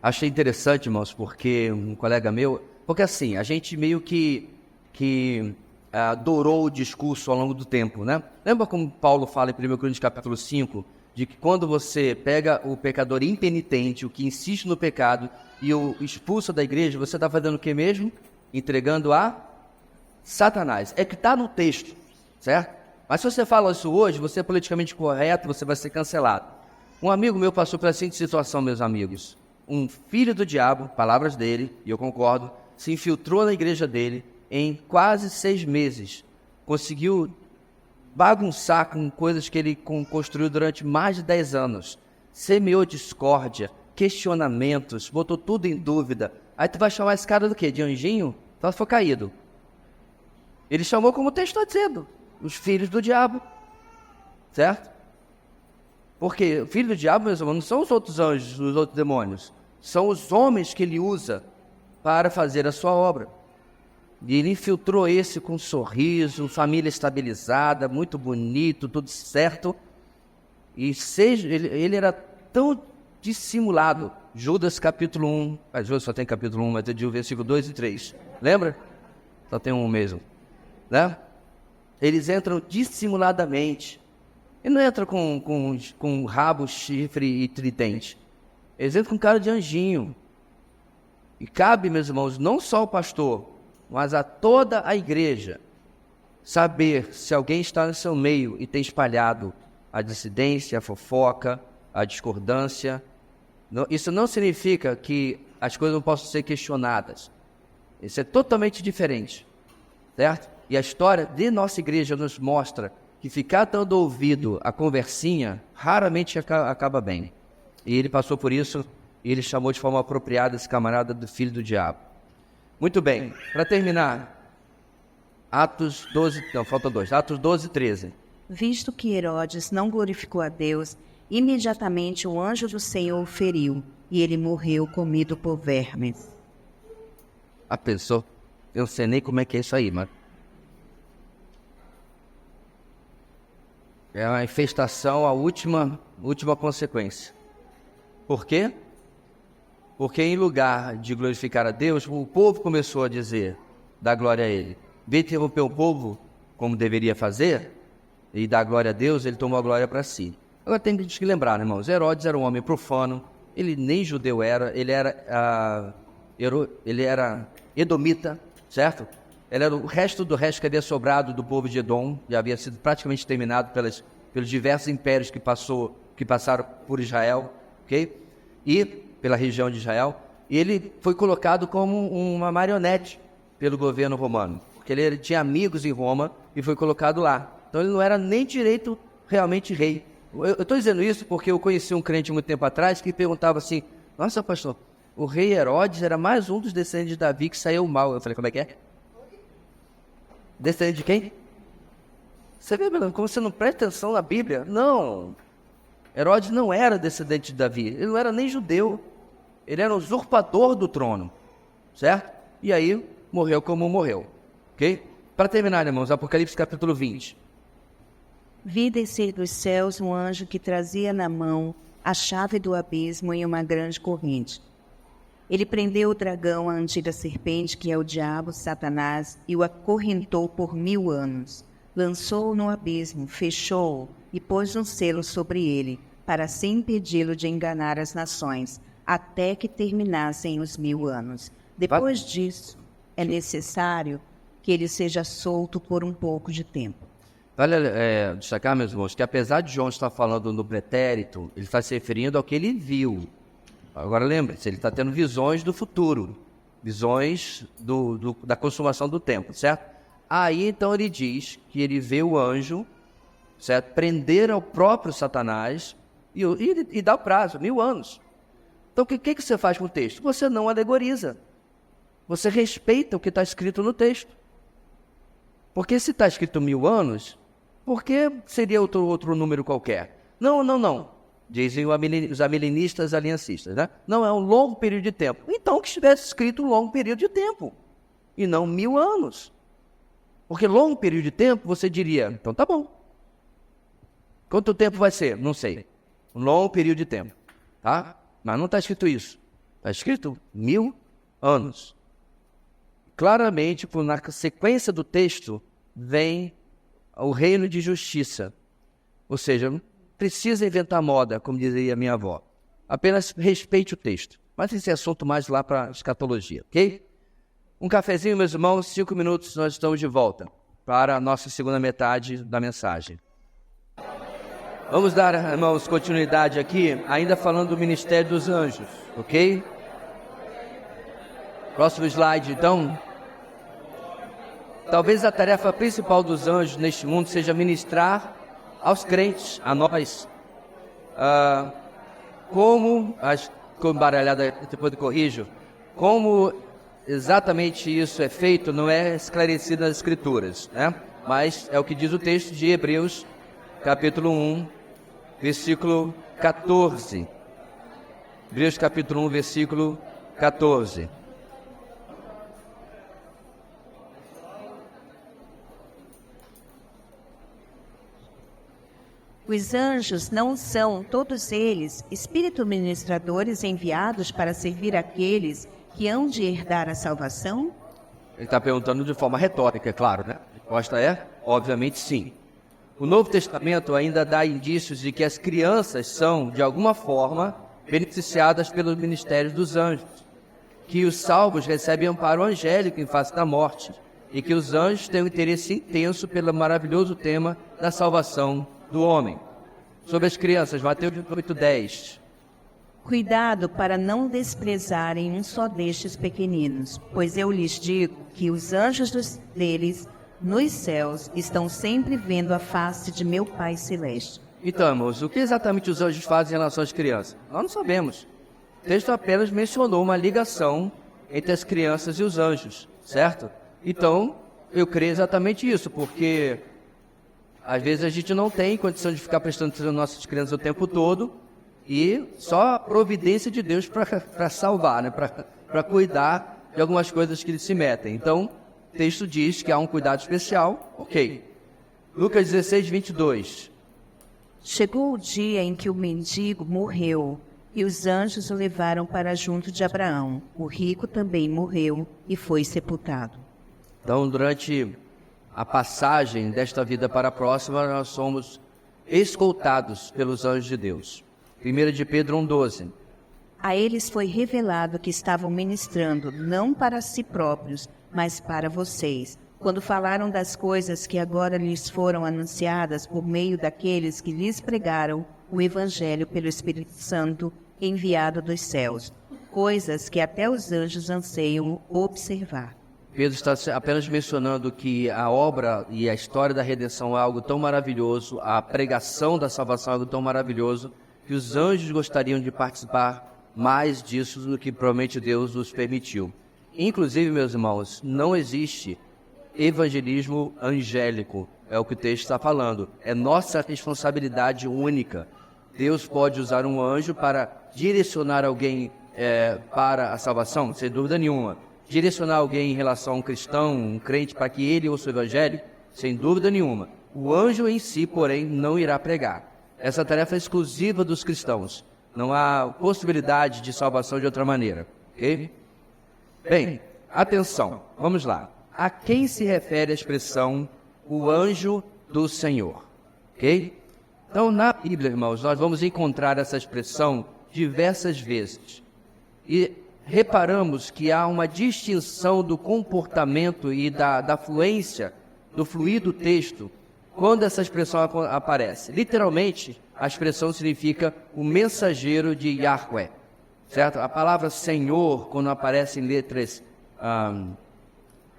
Speaker 1: Achei interessante, irmãos, porque um colega meu... Porque assim, a gente meio que adorou o discurso ao longo do tempo, né? Lembra como Paulo fala em 1 Coríntios capítulo 5, de que quando você pega o pecador impenitente, o que insiste no pecado, e o expulsa da igreja, você está fazendo o que mesmo? Entregando a Satanás. É que está no texto, certo? Mas se você fala isso hoje, você é politicamente correto, você vai ser cancelado. Um amigo meu passou pela seguinte situação, meus amigos. Um filho do diabo, palavras dele, e eu concordo, se infiltrou na igreja dele em quase 6 meses. Conseguiu bagunçar com coisas que ele construiu durante mais de 10 anos. Semeou discórdia, questionamentos, botou tudo em dúvida. Aí tu vai chamar esse cara do quê? De anjinho? Só se for caído. Ele chamou como o texto está dizendo, os filhos do diabo. Certo? Porque o filho do diabo, meus irmãos, não são os outros anjos, os outros demônios. São os homens que ele usa para fazer a sua obra. E ele infiltrou esse com um sorriso, família estabilizada, muito bonito, tudo certo. E ele era tão dissimulado. Judas capítulo 1, Judas só tem capítulo 1, mas eu digo versículo 2 e 3. Lembra? Só tem um mesmo. Né? Eles entram dissimuladamente. E não entra com rabo, chifre e tridente. Eles entram com cara de anjinho. E cabe, meus irmãos, não só o pastor, mas a toda a igreja, saber se alguém está no seu meio e tem espalhado a dissidência, a fofoca, a discordância. Isso não significa que as coisas não possam ser questionadas. Isso é totalmente diferente, certo? E a história de nossa igreja nos mostra que ficar dando ouvido à conversinha raramente acaba bem. E ele passou por isso e ele chamou de forma apropriada esse camarada do filho do diabo. Muito bem, para terminar, Atos 12, 13.
Speaker 2: Visto que Herodes não glorificou a Deus, imediatamente o anjo do Senhor o feriu, e ele morreu comido por vermes.
Speaker 1: Ah, pensou? Eu não sei nem como é que é isso aí, mas... É uma infestação, a última consequência. Por quê? Porque em lugar de glorificar a Deus, o povo começou a dizer, dar glória a Ele. Em vez de interromper o povo, como deveria fazer, e dar glória a Deus, ele tomou a glória para si. Agora tem que lembrar, né, irmãos? Herodes era um homem profano, ele nem judeu era, ele era edomita, certo? Ele era o resto do resto que havia sobrado do povo de Edom, já havia sido praticamente exterminado pelos diversos impérios que passaram por Israel, ok? E pela região de Israel, e ele foi colocado como uma marionete pelo governo romano, porque ele tinha amigos em Roma e foi colocado lá. Então ele não era nem direito realmente rei. Eu estou dizendo isso porque eu conheci um crente muito tempo atrás que perguntava assim, nossa pastor, o rei Herodes era mais um dos descendentes de Davi que saiu mal. Eu falei, como é que é? Descendente de quem? Você vê, como você não presta atenção na Bíblia? Não. Herodes não era descendente de Davi. Ele não era nem judeu. Ele era um usurpador do trono. Certo? E aí, morreu como morreu. Ok? Para terminar, irmãos, Apocalipse capítulo 20.
Speaker 2: Vi descer dos céus um anjo que trazia na mão a chave do abismo em uma grande corrente. Ele prendeu o dragão, a antiga serpente, que é o diabo, Satanás, e o acorrentou por 1000 anos. Lançou-o no abismo, fechou-o e pôs um selo sobre ele, para assim impedi-lo de enganar as nações, até que terminassem os 1000 anos. Depois disso, é necessário que ele seja solto por um pouco de tempo.
Speaker 1: Vale destacar, meus irmãos, que apesar de João estar falando no pretérito, ele está se referindo ao que ele viu. Agora lembre-se, ele está tendo visões do futuro, visões da consumação do tempo, certo? Aí então ele diz que ele vê o anjo, certo? Prender ao próprio Satanás e dá o prazo, 1000 anos. Então o que você faz com o texto? Você não alegoriza, você respeita o que está escrito no texto. Porque se está escrito 1000 anos, por que seria outro número qualquer? Não. Dizem os amilenistas aliancistas, né? Não, é um longo período de tempo. Então que estivesse escrito um longo período de tempo, e não 1000 anos. Porque longo período de tempo, você diria, então tá bom. Quanto tempo vai ser? Não sei. Um longo período de tempo, tá? Mas não está escrito isso. Está escrito 1000 anos. Claramente, na sequência do texto, vem o reino de justiça. Ou seja, não precisa inventar moda, como dizia minha avó. Apenas respeite o texto. Mas esse é assunto mais lá para a escatologia, ok? Um cafezinho, meus irmãos, 5 minutos, nós estamos de volta para a nossa segunda metade da mensagem. Vamos dar, irmãos, continuidade aqui, ainda falando do ministério dos anjos, ok? Próximo slide, então. Talvez a tarefa principal dos anjos neste mundo seja ministrar aos crentes, a nós, como baralhada, depois eu corrijo, como exatamente isso é feito, não é esclarecido nas Escrituras, né? Mas é o que diz o texto de Hebreus, capítulo 1, versículo 14. Hebreus, capítulo 1, versículo 14.
Speaker 2: Os anjos não são, todos eles, espíritos ministradores enviados para servir aqueles que hão de herdar a salvação?
Speaker 1: Ele está perguntando de forma retórica, é claro, né? A resposta é, obviamente, sim. O Novo Testamento ainda dá indícios de que as crianças são, de alguma forma, beneficiadas pelos ministérios dos anjos, que os salvos recebem amparo angélico em face da morte, e que os anjos têm um interesse intenso pelo maravilhoso tema da salvação do homem. Sobre as crianças, Mateus 8:10.
Speaker 2: Cuidado para não desprezarem um só destes pequeninos, pois eu lhes digo que os anjos deles nos céus estão sempre vendo a face de meu Pai Celeste.
Speaker 1: Então, irmãos, o que exatamente os anjos fazem em relação às crianças? Nós não sabemos. O texto apenas mencionou uma ligação entre as crianças e os anjos, certo? Então, eu creio exatamente isso, porque às vezes a gente não tem condição de ficar prestando atenção nas nossas crianças o tempo todo, e só a providência de Deus para salvar, né? Para cuidar de algumas coisas que eles se metem. Então, o texto diz que há um cuidado especial, ok. Lucas 16:22.
Speaker 2: Chegou o dia em que o mendigo morreu, e os anjos o levaram para junto de Abraão. O rico também morreu e foi sepultado.
Speaker 1: Então, durante a passagem desta vida para a próxima, nós somos escoltados pelos anjos de Deus. 1 de Pedro 1:12.
Speaker 2: A eles foi revelado que estavam ministrando não para si próprios, mas para vocês, quando falaram das coisas que agora lhes foram anunciadas por meio daqueles que lhes pregaram o Evangelho pelo Espírito Santo enviado dos céus, coisas que até os anjos anseiam observar.
Speaker 1: Pedro está apenas mencionando que a obra e a história da redenção é algo tão maravilhoso, a pregação da salvação é algo tão maravilhoso, que os anjos gostariam de participar mais disso do que provavelmente Deus nos permitiu. Inclusive, meus irmãos, não existe evangelismo angélico, é o que o texto está falando. É nossa responsabilidade única. Deus pode usar um anjo para direcionar alguém para a salvação, sem dúvida nenhuma. Direcionar alguém em relação a um cristão, um crente, para que ele ouça o evangelho, sem dúvida nenhuma. O anjo em si, porém, não irá pregar. Essa tarefa é exclusiva dos cristãos. Não há possibilidade de salvação de outra maneira. Ok? Bem, atenção, vamos lá. A quem se refere a expressão o anjo do Senhor? Ok? Então, na Bíblia, irmãos, nós vamos encontrar essa expressão diversas vezes. E reparamos que há uma distinção do comportamento e da fluência, do fluir do texto, quando essa expressão aparece. Literalmente, a expressão significa o mensageiro de Yahweh, certo? A palavra Senhor, quando aparece em letras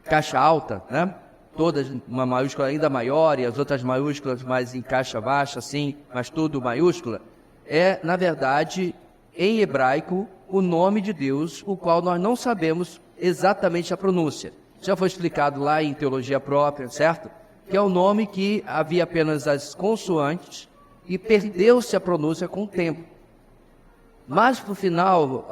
Speaker 1: caixa alta, né? Todas uma maiúscula ainda maior e as outras maiúsculas mais em caixa baixa, assim, mas tudo maiúscula, é, na verdade, em hebraico, o nome de Deus, o qual nós não sabemos exatamente a pronúncia. já foi explicado lá em Teologia Própria, certo? Que é um nome que havia apenas as consoantes e perdeu-se a pronúncia com o tempo. Mas para o final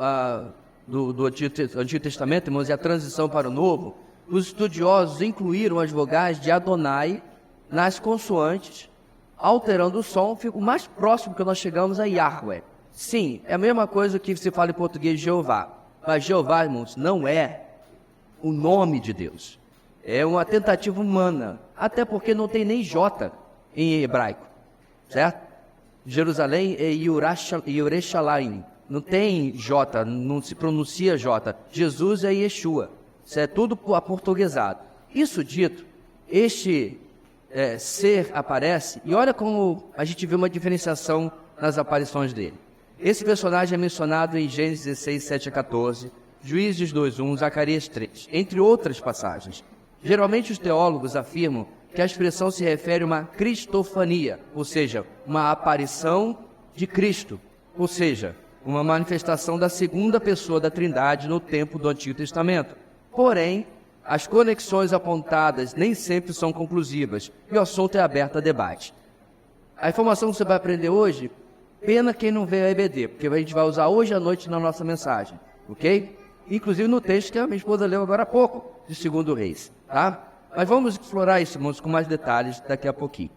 Speaker 1: do Antigo Testamento, irmãos, e a transição para o Novo, os estudiosos incluíram as vogais de Adonai nas consoantes, alterando o som, fica o mais próximo que nós chegamos a Yahweh. Sim, é a mesma coisa que se fala em português Jeová. Mas Jeová, irmãos, não é o nome de Deus. É uma tentativa humana, até porque não tem nem J em hebraico, certo? Jerusalém é Yerushalayim, não tem J, não se pronuncia J. Jesus é Yeshua, isso é tudo aportuguesado. Isso dito, este ser aparece, e olha como a gente vê uma diferenciação nas aparições dele. Esse personagem é mencionado em Gênesis 16, 7 a 14, Juízes 2:1, Zacarias 3, entre outras passagens. Geralmente os teólogos afirmam que a expressão se refere a uma cristofania, ou seja, uma aparição de Cristo, ou seja, uma manifestação da segunda pessoa da Trindade no tempo do Antigo Testamento. Porém, as conexões apontadas nem sempre são conclusivas e o assunto é aberto a debate. A informação que você vai aprender hoje, pena quem não veio a EBD, porque a gente vai usar hoje à noite na nossa mensagem, ok? Inclusive no texto que a minha esposa leu agora há pouco, de 2 Reis, tá? Mas vamos explorar isso, irmãos, com mais detalhes daqui a pouquinho.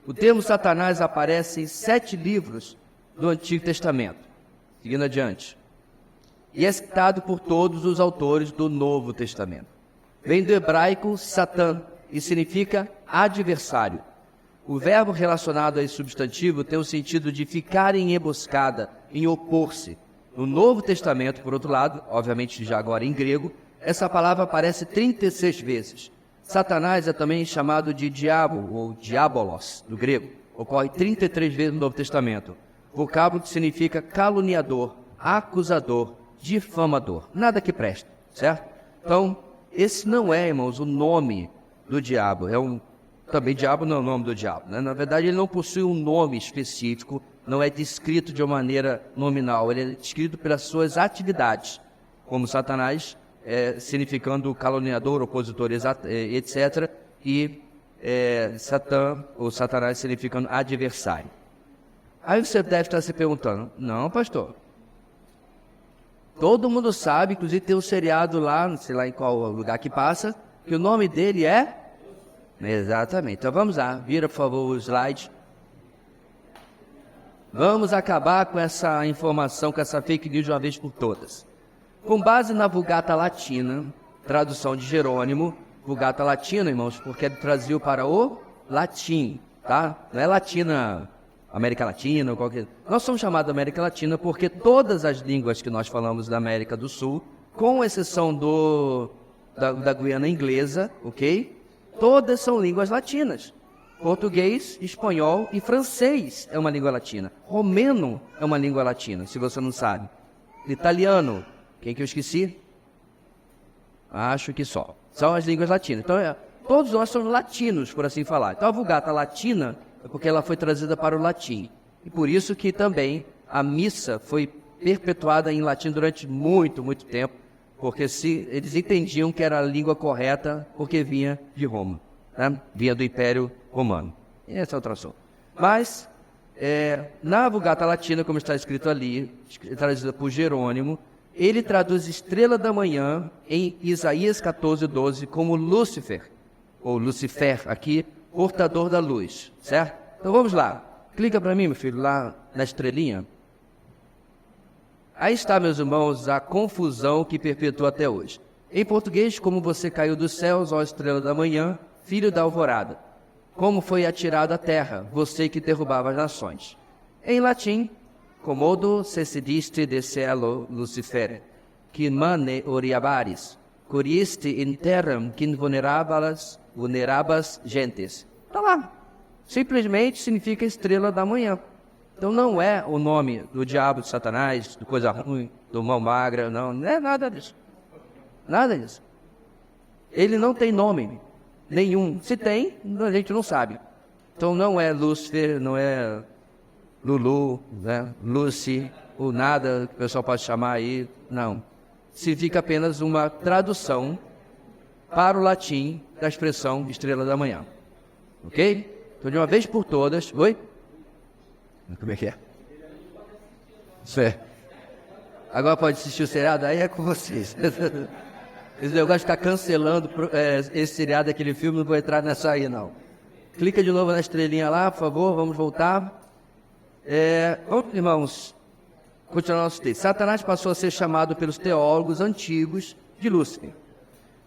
Speaker 1: O termo Satanás aparece em 7 livros do Antigo Testamento. Seguindo adiante. E é citado por todos os autores do Novo Testamento. Vem do hebraico Satã e significa adversário. O verbo relacionado a esse substantivo tem o sentido de ficar em emboscada, em opor-se. No Novo Testamento, por outro lado, obviamente já agora em grego, essa palavra aparece 36 vezes. Satanás é também chamado de diabo, ou diabolos, do grego. Ocorre 33 vezes no Novo Testamento. Vocábulo que significa caluniador, acusador, difamador. Nada que presta, certo? Então, esse não é, irmãos, o nome do diabo. Também diabo não é o nome do diabo, né? Na verdade, ele não possui um nome específico, não é descrito de uma maneira nominal, ele é descrito pelas suas atividades, como Satanás, significando caluniador, opositor, etc., e Satã, ou Satanás, significando adversário. Aí você deve estar se perguntando, não, pastor, todo mundo sabe, inclusive tem um seriado lá, não sei lá em qual lugar que passa, que o nome dele é... Exatamente. Então vamos lá, vira por favor o slide. Vamos acabar com essa informação, com essa fake news de uma vez por todas. Com base na Vulgata Latina, tradução de Jerônimo, Vulgata Latina, irmãos, porque ele traduziu para o latim, tá? Não é latina, América Latina ou qualquer... Nós somos chamados de América Latina porque todas as línguas que nós falamos da América do Sul, com exceção da Guiana Inglesa, ok? Todas são línguas latinas. Português, espanhol e francês é uma língua latina. Romeno é uma língua latina, se você não sabe. Italiano, quem que eu esqueci? Acho que só. São as línguas latinas. Então, todos nós somos latinos, por assim falar. Então, a Vulgata Latina é porque ela foi trazida para o latim. E por isso que também a missa foi perpetuada em latim durante muito, muito tempo. Porque eles entendiam que era a língua correta, porque vinha de Roma, né? Vinha do Império Romano. E essa é outra assunto. Mas, na Vulgata Latina, como está escrito ali, traduzida por Jerônimo, ele traduz estrela da manhã em Isaías 14:12 como Lúcifer, ou Lucifer aqui, portador da luz, certo? Então vamos lá. Clica para mim, meu filho, lá na estrelinha. Aí está, meus irmãos, a confusão que perpetua até hoje. Em português, como você caiu dos céus, ó estrela da manhã, filho da alvorada. Como foi atirado à terra, você que derrubava as nações. Em latim, comodo secidiste de cielo Lucifer, que mane oriabaris, curiiste in terram quin vulnerabas gentes. Está lá. Simplesmente significa estrela da manhã. Então não é o nome do diabo, de Satanás, de coisa ruim, do mão magra, não é nada disso. Nada disso. Ele não tem nome nenhum. Se tem, a gente não sabe. Então não é Lúcifer, não é Lulu, né? Lucy, ou nada que o pessoal pode chamar aí, não. Significa apenas uma tradução para o latim da expressão estrela da manhã. Ok? Então, de uma vez por todas... Oi? Como é que é? Isso é. Agora pode assistir o seriado? Aí é com vocês. Esse negócio de ficar cancelando esse seriado, aquele filme, não vou entrar nessa aí, não. Clica de novo na estrelinha lá, por favor, vamos voltar. Vamos, irmãos, continuar nosso texto. Satanás passou a ser chamado pelos teólogos antigos de Lúcifer.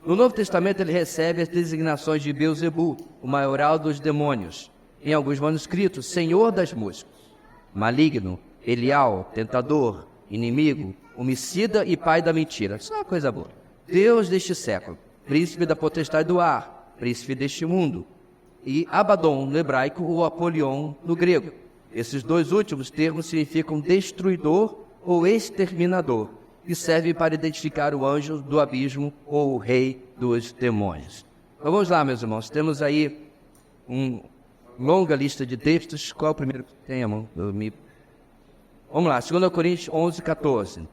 Speaker 1: No Novo Testamento ele recebe as designações de Beelzebul, o maioral dos demônios. Em alguns manuscritos, Senhor das Moscas, maligno, Elial, tentador, inimigo, homicida e pai da mentira. Isso é uma coisa boa. Deus deste século, príncipe da potestade do ar, príncipe deste mundo. E Abaddon no hebraico ou Apolion no grego. Esses dois últimos termos significam destruidor ou exterminador e servem para identificar o anjo do abismo ou o rei dos demônios. Então, vamos lá, meus irmãos. Temos aí uma longa lista de textos. Qual é o primeiro que tem, irmão? Vamos lá, 2 Coríntios 11, 14.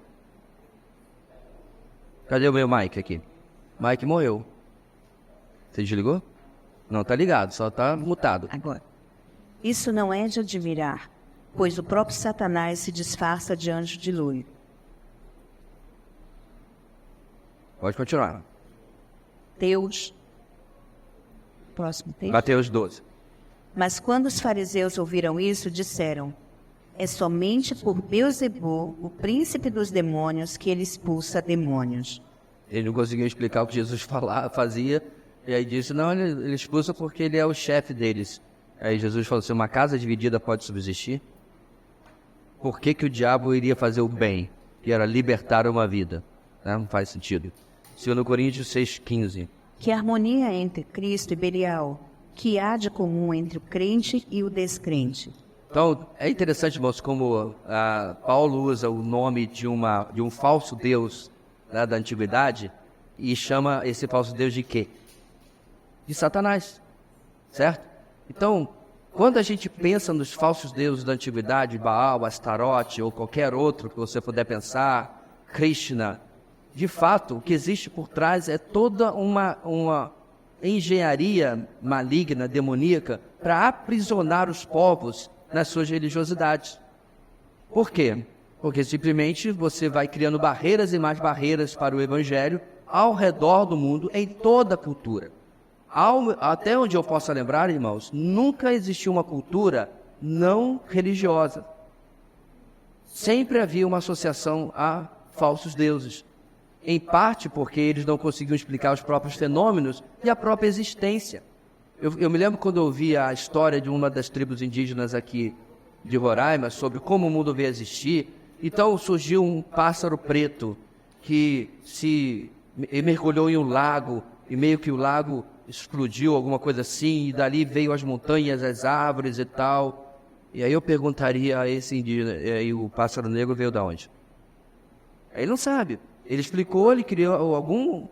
Speaker 1: Cadê o meu Mike aqui? Mike morreu. Você desligou? Não, tá ligado, só tá mutado.
Speaker 2: Agora, isso não é de admirar, pois o próprio Satanás se disfarça de anjo de luz.
Speaker 1: Pode continuar.
Speaker 2: Próximo texto.
Speaker 1: Mateus 12.
Speaker 2: Mas quando os fariseus ouviram isso, disseram: é somente por Beelzebul, o príncipe dos demônios, que ele expulsa demônios.
Speaker 1: Ele não conseguiu explicar o que Jesus fazia, e aí disse, não, ele expulsa porque ele é o chefe deles. Aí Jesus falou assim, uma casa dividida pode subsistir? Por que o diabo iria fazer o bem, que era libertar uma vida? Não faz sentido. 2 Coríntios 6,15.
Speaker 2: Que harmonia entre Cristo e Belial, que há de comum entre o crente e o descrente?
Speaker 1: Então, é interessante, irmãos, como Paulo usa o nome de um falso Deus, né, da antiguidade e chama esse falso Deus de quê? De Satanás, certo? Então, quando a gente pensa nos falsos deuses da antiguidade, Baal, Astarote ou qualquer outro que você puder pensar, Krishna, de fato, o que existe por trás é toda uma engenharia maligna, demoníaca, para aprisionar os povos nas suas religiosidades. Por quê? Porque simplesmente você vai criando barreiras e mais barreiras para o Evangelho ao redor do mundo, em toda a cultura. Até onde eu possa lembrar, irmãos, nunca existiu uma cultura não religiosa. Sempre havia uma associação a falsos deuses. Em parte porque eles não conseguiam explicar os próprios fenômenos e a própria existência. Eu me lembro quando eu ouvi a história de uma das tribos indígenas aqui de Roraima, sobre como o mundo veio a existir. Então surgiu um pássaro preto que se mergulhou em um lago, e meio que o lago explodiu, alguma coisa assim, e dali veio as montanhas, as árvores e tal. E aí eu perguntaria a esse indígena, e aí o pássaro negro veio de onde? Ele não sabe. Ele explicou, ele criou, algum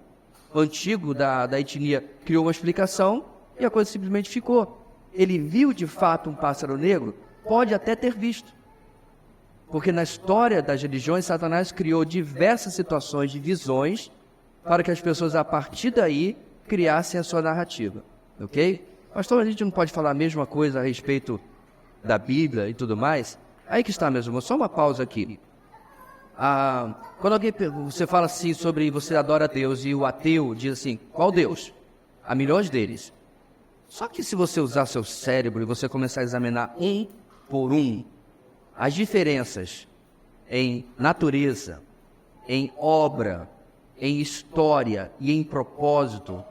Speaker 1: antigo da etnia criou uma explicação, e a coisa simplesmente ficou. Ele viu de fato um pássaro negro? Pode até ter visto. Porque na história das religiões, Satanás criou diversas situações de visões para que as pessoas, a partir daí, criassem a sua narrativa. Ok? Pastor, a gente não pode falar a mesma coisa a respeito da Bíblia e tudo mais? Aí que está, meus irmãos. Só uma pausa aqui. Quando você fala assim sobre você adora Deus e o ateu diz assim, qual Deus? Há milhões deles. Só que se você usar seu cérebro e você começar a examinar um por um, as diferenças em natureza, em obra, em história e em propósito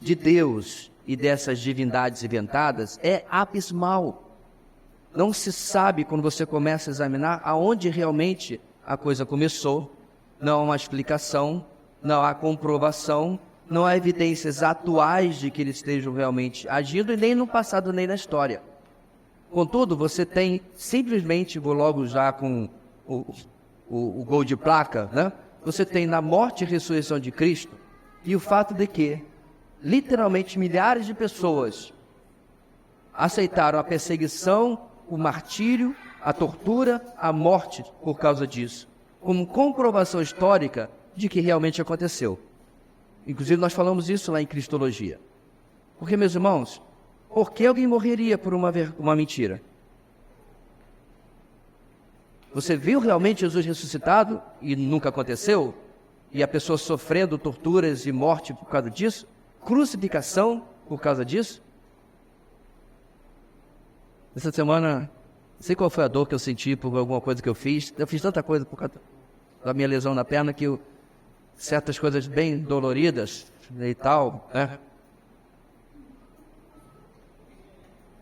Speaker 1: de Deus e dessas divindades inventadas é abismal. Não se sabe, quando você começa a examinar, aonde realmente a coisa começou. Não há uma explicação, não há comprovação, não há evidências atuais de que eles estejam realmente agindo, e nem no passado, nem na história. Contudo, você tem simplesmente, vou logo já com o gol de placa, né? Você tem na morte e ressurreição de Cristo, e o fato de que, literalmente, milhares de pessoas aceitaram a perseguição, o martírio, a tortura, a morte por causa disso, como comprovação histórica de que realmente aconteceu. Inclusive, nós falamos isso lá em Cristologia. Porque, meus irmãos, por que alguém morreria por uma mentira? Você viu realmente Jesus ressuscitado e nunca aconteceu? E a pessoa sofrendo torturas e morte por causa disso? Crucificação por causa disso? Essa semana, não sei qual foi a dor que eu senti por alguma coisa que eu fiz. Eu fiz tanta coisa por causa da minha lesão na perna que certas coisas bem doloridas e tal, né?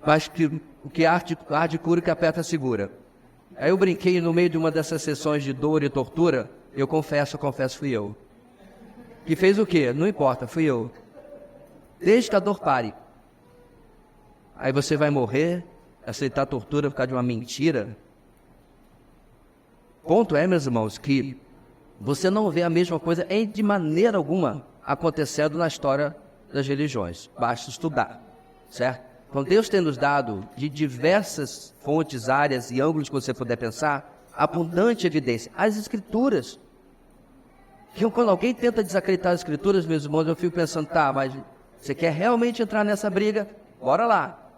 Speaker 1: Mas o que arde cura, o que aperta segura. Aí eu brinquei no meio de uma dessas sessões de dor e tortura, eu confesso, fui eu. Que fez o quê? Não importa, fui eu. Desde que a dor pare. Aí você vai morrer, aceitar a tortura por causa de uma mentira. Ponto é, meus irmãos, que você não vê a mesma coisa de maneira alguma acontecendo na história das religiões. Basta estudar, certo? Então Deus tem nos dado, de diversas fontes, áreas e ângulos que você puder pensar, abundante evidência. As Escrituras. Que quando alguém tenta desacreditar as Escrituras, meus irmãos, eu fico pensando, tá, mas você quer realmente entrar nessa briga? Bora lá.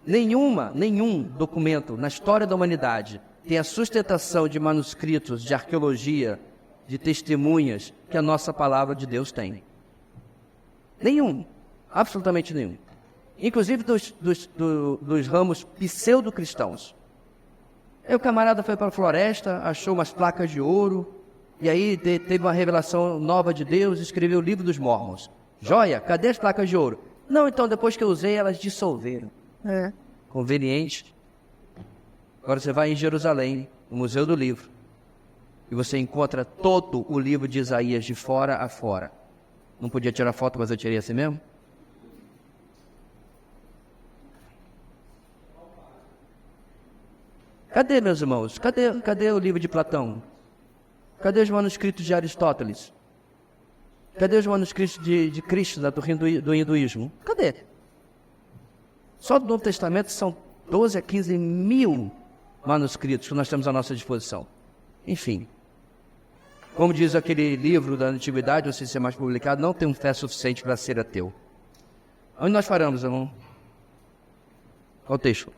Speaker 1: Nenhum documento na história da humanidade tem a sustentação de manuscritos, de arqueologia, de testemunhas que a nossa palavra de Deus tem. Nenhum. Absolutamente nenhum. Inclusive dos ramos pseudo-cristãos. Aí o camarada foi para a floresta, achou umas placas de ouro, e aí teve uma revelação nova de Deus, escreveu o livro dos Mormons. Joia, cadê as placas de ouro? Não, então depois que eu usei, elas dissolveram. Conveniente. Agora você vai em Jerusalém, no Museu do Livro, e você encontra todo o livro de Isaías de fora a fora. Não podia tirar foto, mas eu tirei assim mesmo? Cadê, meus irmãos? Cadê o livro de Platão? Cadê os manuscritos de Aristóteles? Cadê os manuscritos de Krishna, do hinduísmo? Cadê? Só do Novo Testamento são 12 a 15 mil manuscritos que nós temos à nossa disposição. Enfim, como diz aquele livro da Antiguidade, não sei se é mais publicado, não tem fé suficiente para ser ateu. Onde nós paramos, irmão? Qual o texto?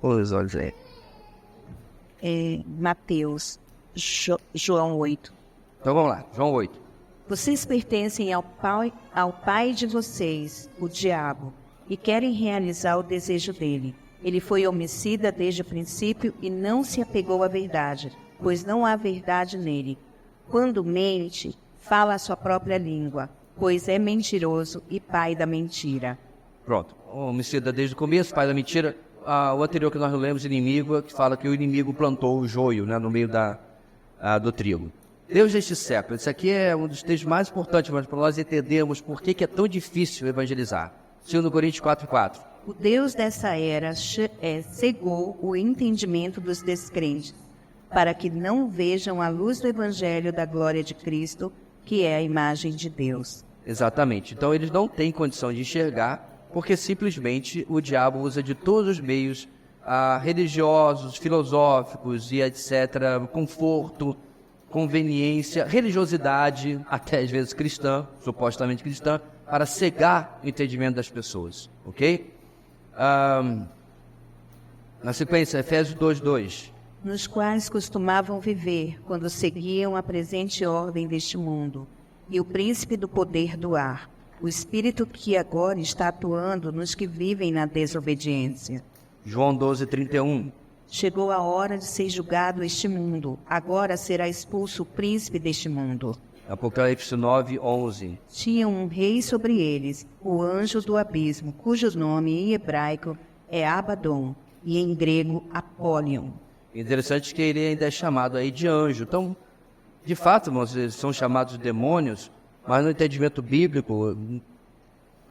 Speaker 1: Os olhos aí.
Speaker 2: Mateus, João 8.
Speaker 1: Então vamos lá, João 8.
Speaker 2: Vocês pertencem ao pai de vocês, o diabo, e querem realizar o desejo dele. Ele foi homicida desde o princípio e não se apegou à verdade, pois não há verdade nele. Quando mente, fala a sua própria língua, pois é mentiroso e pai da mentira.
Speaker 1: Pronto, homicida desde o começo, pai da mentira. O anterior que nós não lemos, inimigo, que fala que o inimigo plantou o joio, né, no meio do trigo. Deus deste século. Esse aqui é um dos textos mais importantes para nós entendermos por que é tão difícil evangelizar. 2 Coríntios 4:4.
Speaker 2: O Deus dessa era cegou o entendimento dos descrentes, para que não vejam a luz do Evangelho da glória de Cristo, que é a imagem de Deus.
Speaker 1: Exatamente. Então eles não têm condição de enxergar, porque simplesmente o diabo usa de todos os meios religiosos, filosóficos e etc., conforto, conveniência, religiosidade, até às vezes cristã, supostamente cristã, para cegar o entendimento das pessoas, ok? Na sequência, Efésios 2:2.
Speaker 2: Nos quais costumavam viver quando seguiam a presente ordem deste mundo, e o príncipe do poder do ar, o espírito que agora está atuando nos que vivem na desobediência.
Speaker 1: João 12:31.
Speaker 2: Chegou a hora de ser julgado este mundo. Agora será expulso o príncipe deste mundo.
Speaker 1: Apocalipse 9:11.
Speaker 2: Tinha um rei sobre eles, o anjo do abismo, cujo nome em hebraico é Abaddon e em grego Apollyon.
Speaker 1: Interessante que ele ainda é chamado aí de anjo. Então, de fato, irmãos, eles são chamados de demônios, mas no entendimento bíblico,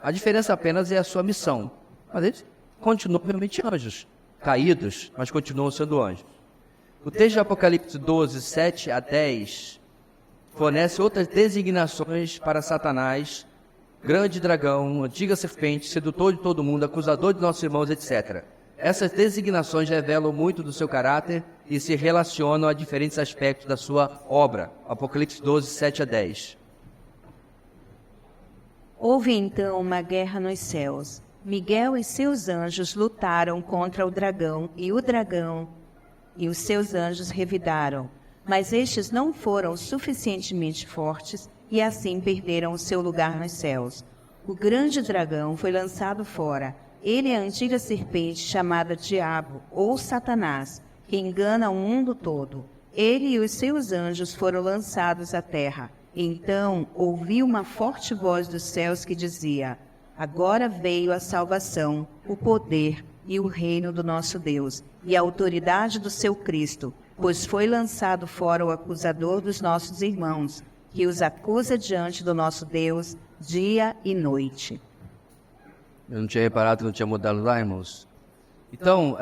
Speaker 1: a diferença apenas é a sua missão. Mas eles continuam realmente anjos, caídos, mas continuam sendo anjos. O texto de Apocalipse 12:7-10 fornece outras designações para Satanás, grande dragão, antiga serpente, sedutor de todo mundo, acusador de nossos irmãos, etc. Essas designações revelam muito do seu caráter e se relacionam a diferentes aspectos da sua obra. Apocalipse 12, 7 a 10.
Speaker 2: Houve então uma guerra nos céus. Miguel e seus anjos lutaram contra o dragão e os seus anjos revidaram. Mas estes não foram suficientemente fortes e assim perderam o seu lugar nos céus. O grande dragão foi lançado fora. Ele é a antiga serpente chamada Diabo ou Satanás, que engana o mundo todo. Ele e os seus anjos foram lançados à terra. Então ouvi uma forte voz dos céus que dizia: agora veio a salvação, o poder e o reino do nosso Deus, e a autoridade do seu Cristo, pois foi lançado fora o acusador dos nossos irmãos, que os acusa diante do nosso Deus dia e noite.
Speaker 1: Eu não tinha reparado que não tinha mudado lá, irmãos. Então,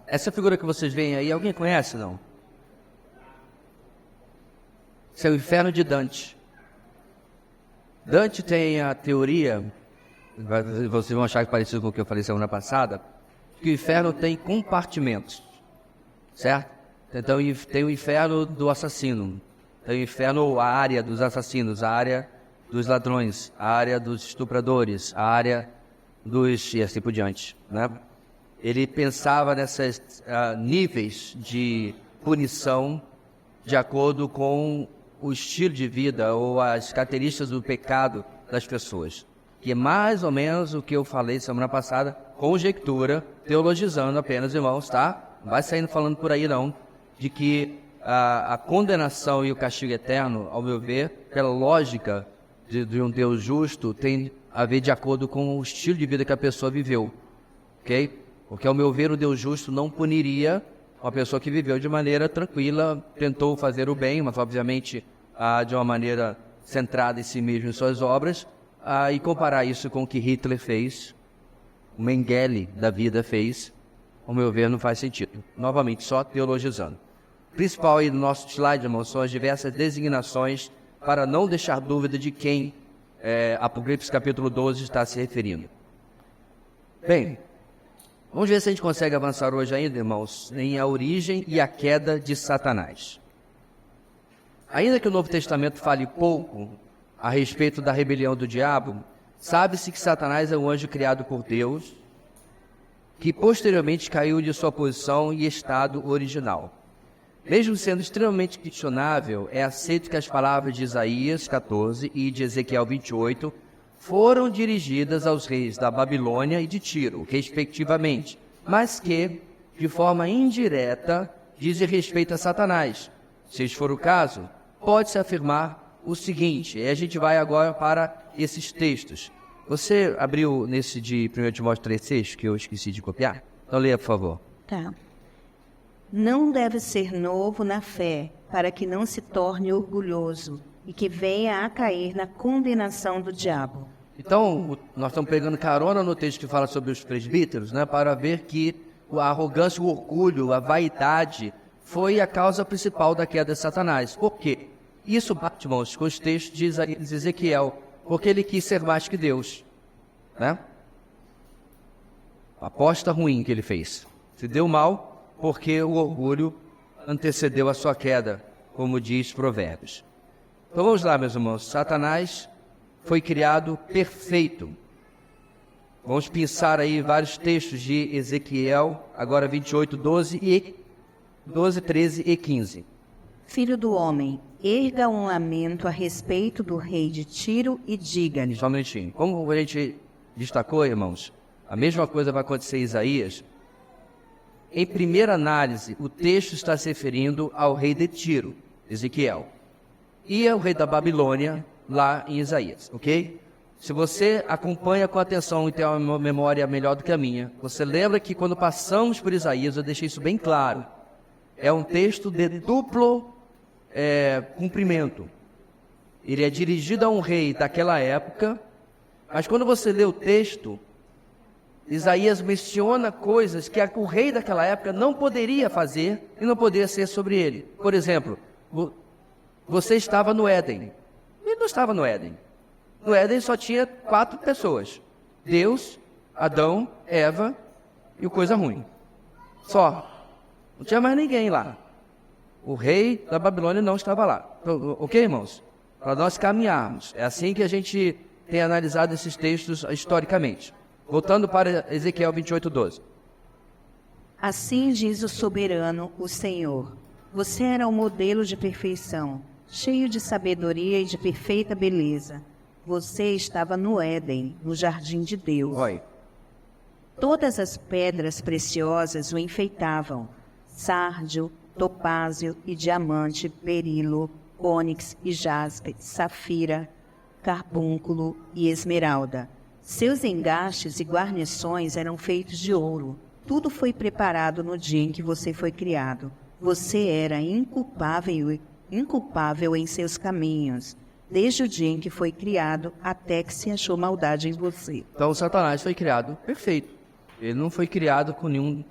Speaker 1: essa figura que vocês veem aí, alguém conhece, não? Esse é o inferno de Dante. Dante tem a teoria, vocês vão achar que é parecido com o que eu falei semana passada, que o inferno tem compartimentos, certo? Então tem o inferno do assassino, tem o inferno, a área dos assassinos, a área dos ladrões, a área dos estupradores, a área dos... e assim por diante, né? Ele pensava nesses níveis de punição de acordo com o estilo de vida ou as características do pecado das pessoas. Que é mais ou menos o que eu falei semana passada, conjectura, teologizando apenas, irmãos, tá? Não vai saindo falando por aí não, de que a condenação e o castigo eterno, ao meu ver, pela lógica de um Deus justo, tem a ver de acordo com o estilo de vida que a pessoa viveu, ok? Porque, ao meu ver, o Deus justo não puniria uma pessoa que viveu de maneira tranquila, tentou fazer o bem, mas obviamente de uma maneira centrada em si mesmo em suas obras, e comparar isso com o que Hitler fez, o Mengele da vida fez, ao meu ver, não faz sentido. Novamente, só teologizando. O principal aí do nosso slide, irmãos, são as diversas designações para não deixar dúvida de quem Apocalipse capítulo 12 está se referindo. Bem, vamos ver se a gente consegue avançar hoje ainda, irmãos, em a origem e a queda de Satanás. Ainda que o Novo Testamento fale pouco a respeito da rebelião do diabo, sabe-se que Satanás é um anjo criado por Deus, que posteriormente caiu de sua posição e estado original. Mesmo sendo extremamente questionável, é aceito que as palavras de Isaías 14 e de Ezequiel 28 foram dirigidas aos reis da Babilônia e de Tiro, respectivamente, mas que, de forma indireta, dizem respeito a Satanás. Se este for o caso, pode-se afirmar o seguinte, e a gente vai agora para esses textos. Você abriu nesse de 1 Timóteo 3,6, que eu esqueci de copiar? Então leia, por favor.
Speaker 2: Tá. Não deve ser novo na fé, para que não se torne orgulhoso e que venha a cair na condenação do diabo.
Speaker 1: Então, nós estamos pegando carona no texto que fala sobre os presbíteros, né, para ver que a arrogância, o orgulho, a vaidade foi a causa principal da queda de Satanás. Por quê? Isso bate, irmãos, com os textos de Ezequiel, porque ele quis ser mais que Deus, né? A aposta ruim que ele fez. Se deu mal porque o orgulho antecedeu a sua queda, como diz Provérbios. Então vamos lá, meus irmãos. Satanás foi criado perfeito. Vamos pensar aí vários textos de Ezequiel, agora 28, 12, 13 e 15.
Speaker 2: Filho do homem, erga um lamento a respeito do rei de Tiro e diga-lhe.
Speaker 1: Só um minutinho. Como a gente destacou, irmãos, a mesma coisa vai acontecer em Isaías. Em primeira análise, o texto está se referindo ao rei de Tiro, Ezequiel, e ao rei da Babilônia, lá em Isaías, ok? Se você acompanha com atenção e tem uma memória melhor do que a minha, você lembra que quando passamos por Isaías, eu deixei isso bem claro. É um texto de duplo cumprimento. Ele é dirigido a um rei daquela época, mas quando você lê o texto, Isaías menciona coisas que o rei daquela época não poderia fazer e não poderia ser sobre ele. Por exemplo, você estava no Éden. Ele não estava no Éden. No Éden só tinha 4 pessoas. Deus, Adão, Eva e o coisa ruim. Só. Não tinha mais ninguém lá. O rei da Babilônia não estava lá. Ok, irmãos? Para nós caminharmos. É assim que a gente tem analisado esses textos historicamente. Voltando para Ezequiel 28:12.
Speaker 2: Assim diz o soberano, o Senhor. Você era um modelo de perfeição, cheio de sabedoria e de perfeita beleza. Você estava no Éden, no jardim de Deus.
Speaker 1: Oi.
Speaker 2: Todas as pedras preciosas o enfeitavam: sárdio, topázio e diamante, berilo, ônix e jaspe, safira, carbúnculo e esmeralda. Seus engastes e guarnições eram feitos de ouro. Tudo foi preparado no dia em que você foi criado. Você era inculpável em seus caminhos, desde o dia em que foi criado até que se achou maldade em você.
Speaker 1: Então, Satanás foi criado perfeito. Ele não foi criado com nenhum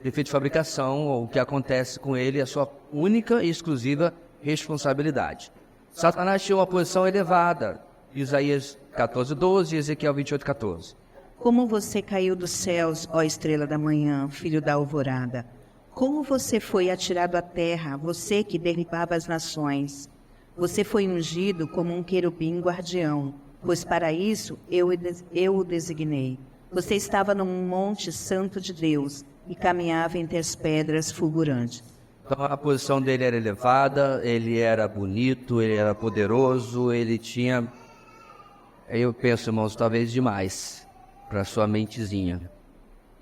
Speaker 1: defeito de fabricação, ou o que acontece com ele é a sua única e exclusiva responsabilidade. Satanás tinha uma posição elevada. Isaías 14:12 e Ezequiel 28:14.
Speaker 2: Como você caiu dos céus, ó estrela da manhã, filho da alvorada. Como você foi atirado à terra, você que derribava as nações. Você foi ungido como um querubim guardião, pois para isso eu o designei. Você estava no monte santo de Deus e caminhava entre as pedras fulgurantes.
Speaker 1: Então a posição dele era elevada, ele era bonito, ele era poderoso, ele tinha... Eu penso, irmãos, talvez demais para sua mentezinha.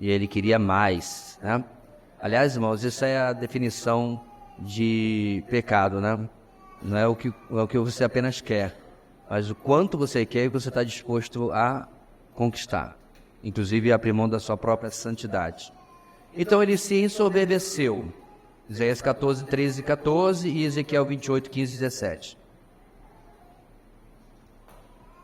Speaker 1: E ele queria mais, né? Aliás, irmãos, isso é a definição de pecado, né? Não é o que você apenas quer, mas o quanto você quer e você está disposto a conquistar. Inclusive abrir mão da sua própria santidade. Então ele se ensoberbeceu. Isaías 14:13-14 e Ezequiel 28:15-17.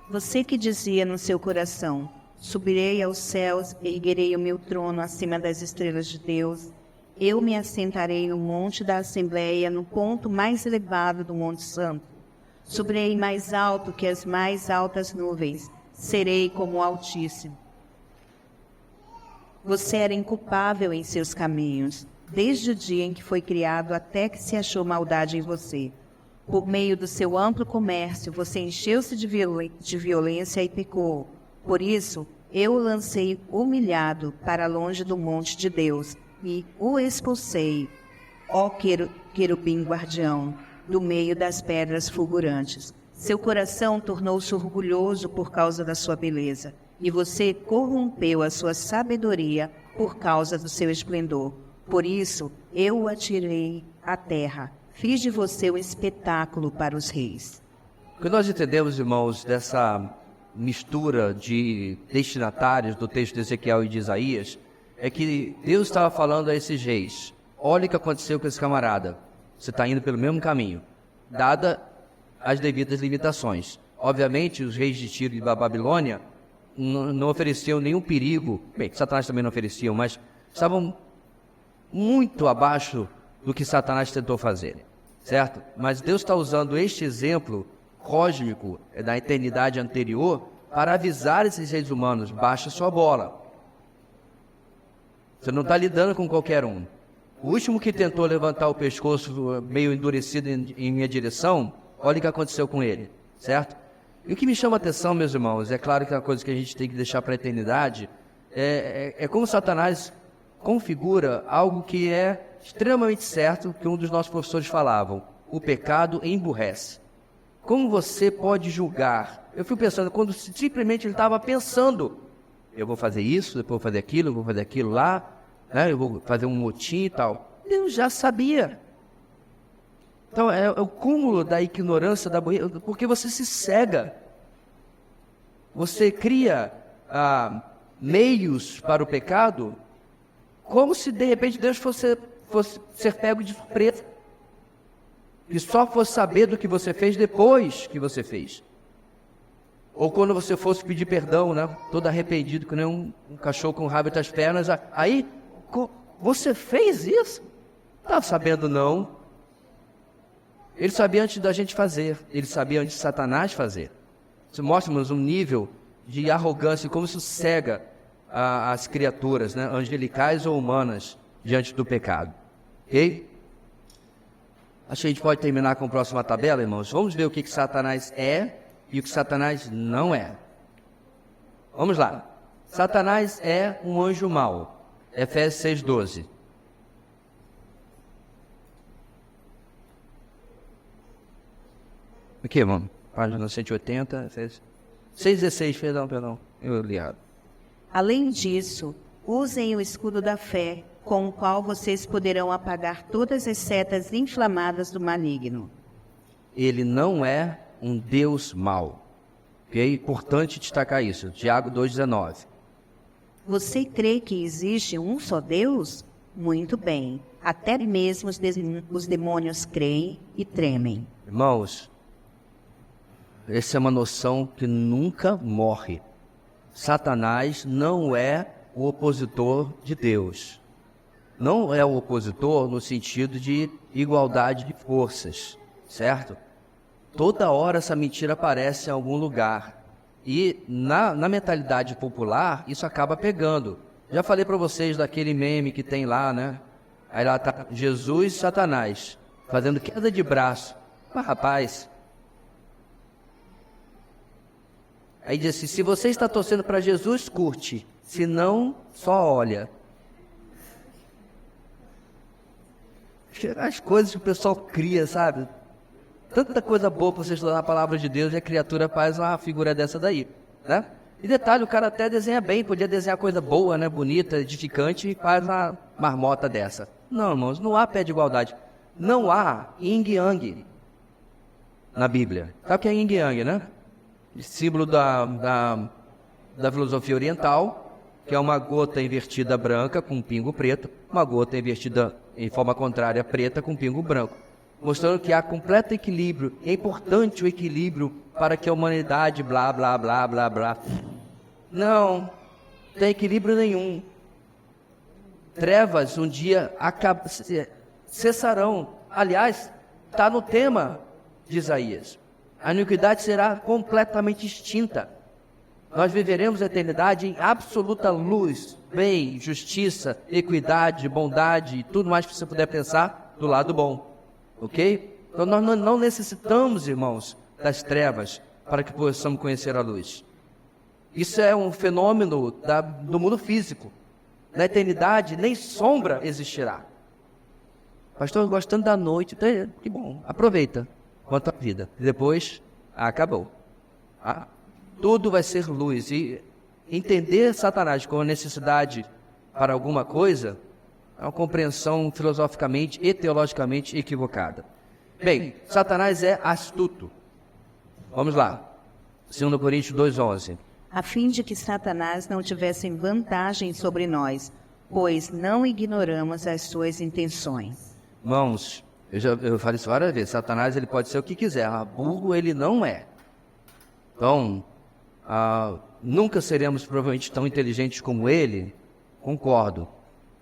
Speaker 2: Você que dizia no seu coração: subirei aos céus, erguerei o meu trono acima das estrelas de Deus. Eu me assentarei no monte da Assembleia, no ponto mais elevado do Monte Santo. Subirei mais alto que as mais altas nuvens. Serei como o Altíssimo. Você era inculpável em seus caminhos, desde o dia em que foi criado até que se achou maldade em você. Por meio do seu amplo comércio, você encheu-se de violência e pecou. Por isso, eu o lancei humilhado para longe do monte de Deus e o expulsei, ó querubim guardião, do meio das pedras fulgurantes. Seu coração tornou-se orgulhoso por causa da sua beleza, e você corrompeu a sua sabedoria por causa do seu esplendor. Por isso, eu o atirei à terra. Fiz de você um espetáculo para os reis.
Speaker 1: O que nós entendemos, irmãos, dessa mistura de destinatários do texto de Ezequiel e de Isaías, é que Deus estava falando a esses reis: olha o que aconteceu com esse camarada, você está indo pelo mesmo caminho, dada as devidas limitações. Obviamente, os reis de Tiro e da Babilônia não ofereciam nenhum perigo, bem, Satanás também não ofereciam, mas estavam muito abaixo do que Satanás tentou fazer, certo? Mas Deus está usando este exemplo cósmico da eternidade anterior para avisar esses seres humanos: baixa sua bola. Você não está lidando com qualquer um. O último que tentou levantar o pescoço meio endurecido em minha direção, olha o que aconteceu com ele, certo? E o que me chama a atenção, meus irmãos, é claro que é uma coisa que a gente tem que deixar para a eternidade, é como Satanás configura algo que é extremamente certo, que um dos nossos professores falavam: o pecado emburrece. Como você pode julgar? Eu fui pensando, quando simplesmente ele estava pensando: eu vou fazer isso, depois vou fazer aquilo, eu vou fazer aquilo lá, né? Eu vou fazer um motim e tal. Deus já sabia. Então é o cúmulo da ignorância, porque você se cega. Você cria meios para o pecado, como se de repente Deus fosse ser pego de surpresa. E só fosse saber do que você fez depois que você fez. Ou quando você fosse pedir perdão, né? Todo arrependido, que nem um cachorro com rabo entre as pernas. Aí, você fez isso? Estava sabendo não. Ele sabia antes da gente fazer. Ele sabia antes de Satanás fazer. Isso mostra-nos um nível de arrogância, como isso cega as criaturas, né, angelicais ou humanas, diante do pecado. Ok? Acho que a gente pode terminar com a próxima tabela, irmãos. Vamos ver o que Satanás é e o que Satanás não é. Vamos lá. Satanás é um anjo mau. Efésios 6:12. Aqui, irmão. Página 180. 6:16, perdão. Eu li errado.
Speaker 2: Além disso, usem o escudo da fé, com o qual vocês poderão apagar todas as setas inflamadas do maligno.
Speaker 1: Ele não é um Deus mau. Ok? Importante destacar isso. Tiago 2,19.
Speaker 2: Você crê que existe um só Deus? Muito bem. Até mesmo os demônios creem e tremem.
Speaker 1: Irmãos, essa é uma noção que nunca morre. Satanás não é o opositor de Deus. Não é o opositor no sentido de igualdade de forças, certo? Toda hora essa mentira aparece em algum lugar. E na mentalidade popular, isso acaba pegando. Já falei para vocês daquele meme que tem lá, né? Aí lá tá Jesus e Satanás, fazendo queda de braço. Mas rapaz... Aí diz assim, se você está torcendo para Jesus, curte. Se não, só olha. As coisas que o pessoal cria, sabe? Tanta coisa boa para você estudar a palavra de Deus e a criatura faz uma figura dessa daí, né? E detalhe, o cara até desenha bem, podia desenhar coisa boa, né? Bonita, edificante, e faz uma marmota dessa. Não, irmãos, não há pé de igualdade. Não há yin yang na Bíblia. Sabe o que é yin yang, né? Símbolo da filosofia oriental, que é uma gota invertida branca com um pingo preto, uma gota invertida em forma contrária preta com um pingo branco, mostrando que há completo equilíbrio. É importante o equilíbrio para que a humanidade blá, blá, blá, blá, blá. Não tem equilíbrio nenhum. Trevas um dia cessarão. Aliás, está no tema de Isaías. A iniquidade será completamente extinta. Nós viveremos a eternidade em absoluta luz, bem, justiça, equidade, bondade e tudo mais que você puder pensar do lado bom. Ok? Então nós não necessitamos, irmãos, das trevas para que possamos conhecer a luz. Isso é um fenômeno do mundo físico. Na eternidade, nem sombra existirá. Pastor, gostando da noite, que bom, aproveita. Quanto à vida. Depois, acabou. Tudo vai ser luz. E entender Satanás com a necessidade para alguma coisa é uma compreensão filosoficamente e teologicamente equivocada. Bem, Satanás é astuto. Vamos lá. 2 Coríntios 2:11.
Speaker 2: A fim de que Satanás não tivesse vantagem sobre nós, pois não ignoramos as suas intenções.
Speaker 1: Irmãos, eu falei isso várias vezes, Satanás ele pode ser o que quiser, burro ele não é. Então, nunca seremos provavelmente tão inteligentes como ele, concordo,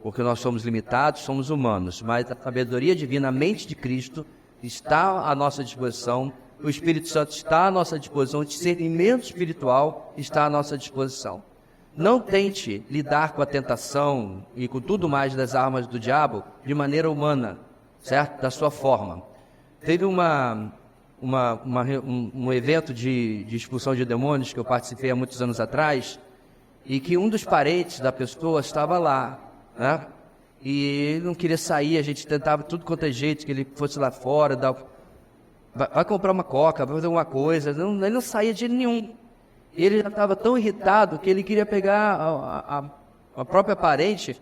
Speaker 1: porque nós somos limitados, somos humanos, mas a sabedoria divina, a mente de Cristo está à nossa disposição, o Espírito Santo está à nossa disposição, o discernimento espiritual está à nossa disposição. Não tente lidar com a tentação e com tudo mais das armas do diabo de maneira humana, certo? Da sua forma. Teve um evento de expulsão de demônios que eu participei há muitos anos atrás e que um dos parentes da pessoa estava lá, né? E ele não queria sair, a gente tentava tudo quanto é jeito que ele fosse lá fora, vai comprar uma coca, vai fazer alguma coisa, ele não saía de jeito nenhum. E ele já estava tão irritado que ele queria pegar a própria parente,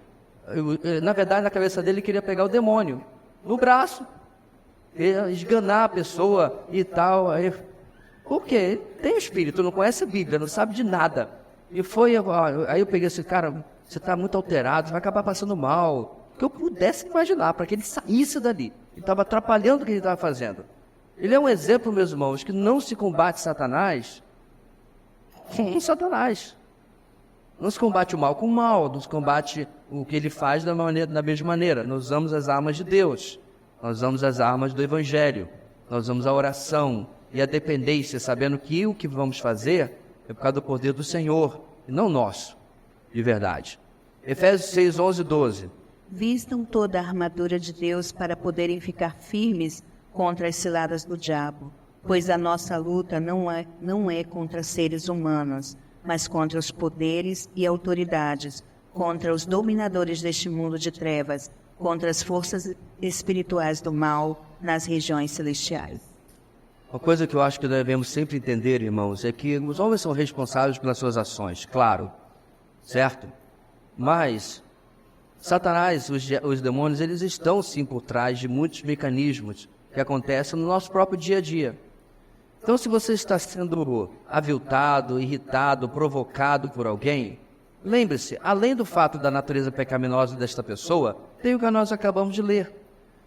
Speaker 1: na verdade na cabeça dele ele queria pegar o demônio no braço, esganar a pessoa e tal. Por quê? Tem espírito, não conhece a Bíblia, não sabe de nada. Aí eu peguei esse cara, você está muito alterado, vai acabar passando mal. Que eu pudesse imaginar, para que ele saísse dali. Ele estava atrapalhando o que ele estava fazendo. Ele é um exemplo, meus irmãos, que não se combate Satanás com Satanás. Não se combate o mal com o mal, não se combate o que ele faz da mesma maneira. Nós usamos as armas de Deus, nós usamos as armas do Evangelho, nós usamos a oração e a dependência, sabendo que o que vamos fazer é por causa do poder do Senhor, e não nosso. de verdade. Efésios 6, 11 e 12.
Speaker 2: Vistam toda a armadura de Deus para poderem ficar firmes contra as ciladas do diabo, pois a nossa luta não é contra seres humanos, mas contra os poderes e autoridades, contra os dominadores deste mundo de trevas, contra as forças espirituais do mal nas regiões celestiais.
Speaker 1: Uma coisa que eu acho que devemos sempre entender, irmãos, é que os homens são responsáveis pelas suas ações, claro, certo? Mas Satanás, os demônios, eles estão sim por trás de muitos mecanismos que acontecem no nosso próprio dia a dia. Então, se você está sendo aviltado, irritado, provocado por alguém, lembre-se, além do fato da natureza pecaminosa desta pessoa, tem o que nós acabamos de ler.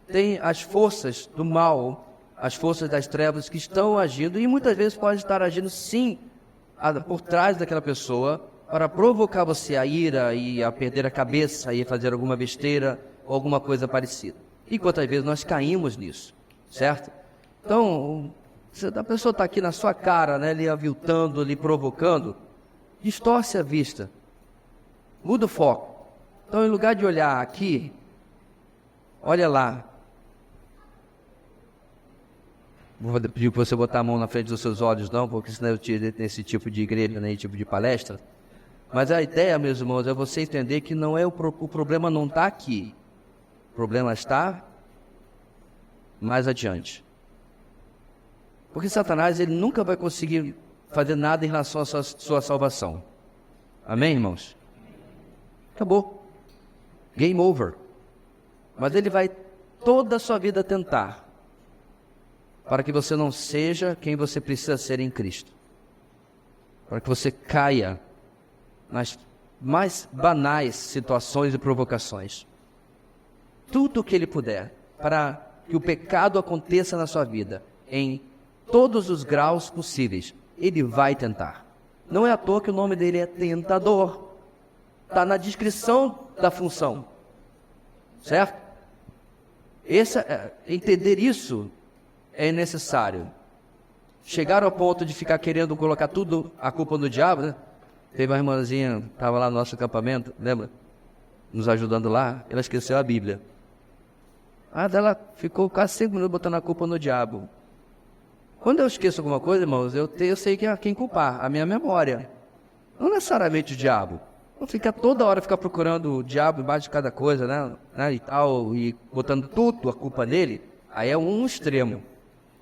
Speaker 1: Tem as forças do mal, as forças das trevas que estão agindo, e muitas vezes pode estar agindo sim por trás daquela pessoa, para provocar você a ira e a perder a cabeça e a fazer alguma besteira ou alguma coisa parecida. E quantas vezes nós caímos nisso, certo? Então, se a pessoa está aqui na sua cara, né, lhe aviltando, lhe provocando, distorce a vista, muda o foco. Então, em lugar de olhar aqui, olha lá. Vou pedir para você botar a mão na frente dos seus olhos, não, porque senão eu tiro nesse tipo de igreja, nesse tipo de palestra. Mas a ideia, meus irmãos, é você entender que não é o problema não está aqui. O problema está mais adiante. Porque Satanás, ele nunca vai conseguir fazer nada em relação à sua salvação. Amém, irmãos? Acabou. Game over. Mas ele vai toda a sua vida tentar, para que você não seja quem você precisa ser em Cristo. Para que você caia nas mais banais situações e provocações. Tudo o que ele puder, para que o pecado aconteça na sua vida, em todos os graus possíveis, ele vai tentar. Não é à toa que o nome dele é tentador. Está na descrição da função. Certo? Entender isso é necessário. Chegar ao ponto de ficar querendo colocar tudo a culpa no diabo, né? Teve uma irmãzinha, estava lá no nosso acampamento, lembra? Nos ajudando lá, ela esqueceu a Bíblia. Ela ficou quase 5 minutos botando a culpa no diabo. Quando eu esqueço alguma coisa, irmãos, eu sei quem culpar, a minha memória. Não necessariamente o diabo. Não fica toda hora procurando o diabo embaixo de cada coisa, né? E tal, e botando tudo a culpa nele, aí é um extremo.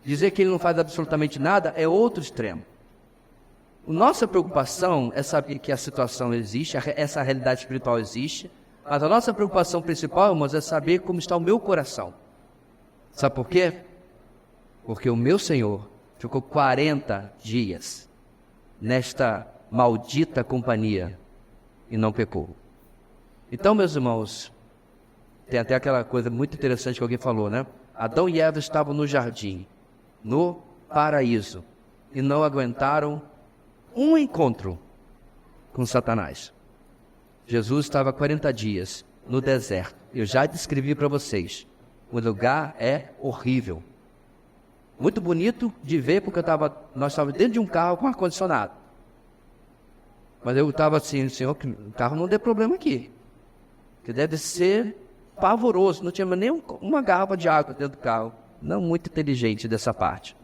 Speaker 1: Dizer que ele não faz absolutamente nada é outro extremo. Nossa preocupação é saber que a situação existe, essa realidade espiritual existe, mas a nossa preocupação principal, irmãos, é saber como está o meu coração. Sabe por quê? Porque o meu Senhor ficou 40 dias nesta maldita companhia e não pecou. Então, meus irmãos, tem até aquela coisa muito interessante que alguém falou, né? Adão e Eva estavam no jardim, no paraíso, e não aguentaram um encontro com Satanás. Jesus estava 40 dias no deserto. Eu já descrevi para vocês. O lugar é horrível. Muito bonito de ver, porque nós estávamos dentro de um carro com ar-condicionado. Mas eu estava assim, Senhor, que o carro não dê problema aqui. Que deve ser pavoroso. Não tinha nem uma garrafa de água dentro do carro. Não muito inteligente dessa parte.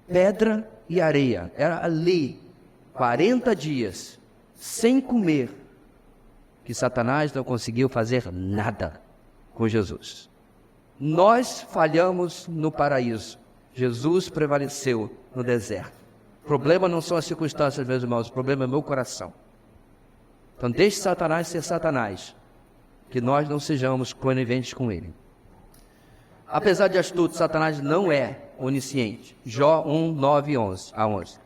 Speaker 1: Pedra e areia. Era ali, 40 dias, sem comer, que Satanás não conseguiu fazer nada com Jesus. Nós falhamos no paraíso. Jesus prevaleceu no deserto. O problema não são as circunstâncias, meus irmãos. O problema é o meu coração. Então deixe Satanás ser Satanás. Que nós não sejamos coniventes com ele. Apesar de astuto, Satanás não é onisciente. Jó 1, 9 a 11.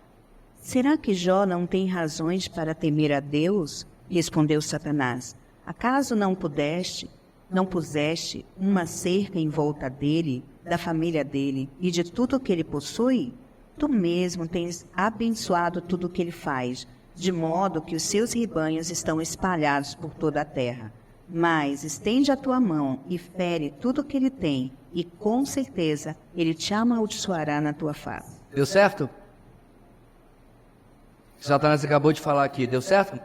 Speaker 2: Será que Jó não tem razões para temer a Deus? Respondeu Satanás. Acaso não puseste uma cerca em volta dele, da família dele e de tudo o que ele possui? Tu mesmo tens abençoado tudo o que ele faz, de modo que os seus rebanhos estão espalhados por toda a terra. Mas estende a tua mão e fere tudo o que ele tem, e com certeza ele te amaldiçoará na tua face.
Speaker 1: Deu certo? Satanás acabou de falar aqui, deu certo?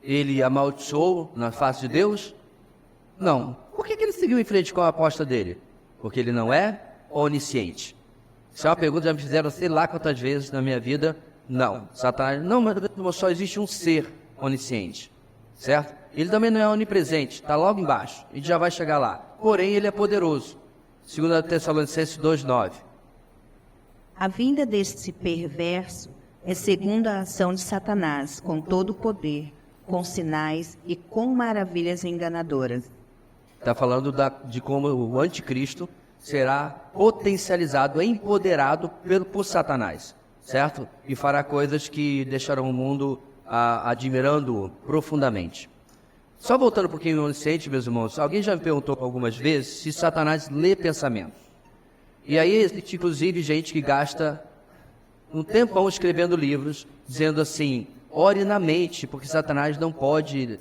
Speaker 1: ele amaldiçoou na face de Deus? Não. Por que ele seguiu em frente com a aposta dele? Porque ele não é onisciente. Isso é uma pergunta que já me fizeram sei lá quantas vezes na minha vida. Não. Satanás, não, mas só existe um ser onisciente, certo? Ele também não é onipresente, está logo embaixo, a gente já vai chegar lá. Porém, ele é poderoso. 2 Tessalonicenses 2,9.
Speaker 2: A vinda deste perverso é segundo a ação de Satanás, com todo o poder, com sinais e com maravilhas enganadoras.
Speaker 1: Está falando de como o anticristo será potencializado, empoderado por Satanás, certo? E fará coisas que deixarão o mundo admirando-o profundamente. Só voltando um pouquinho ao onisciente, meus irmãos, alguém já me perguntou algumas vezes se Satanás lê pensamentos. E aí existe inclusive gente que gasta um tempão escrevendo livros, dizendo assim, ore na mente, porque Satanás não pode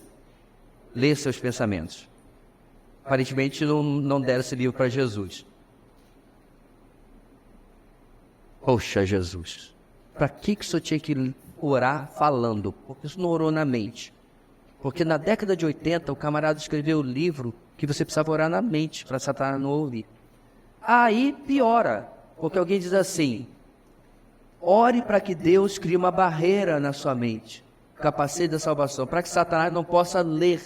Speaker 1: ler seus pensamentos. Aparentemente não deram esse livro para Jesus. Poxa, Jesus, para que o senhor tinha que orar falando? Porque isso não orou na mente. Porque na década de 80, o camarada escreveu o livro que você precisava orar na mente para Satanás não ouvir. Aí piora, porque alguém diz assim, ore para que Deus crie uma barreira na sua mente, capacete da salvação, para que Satanás não possa ler.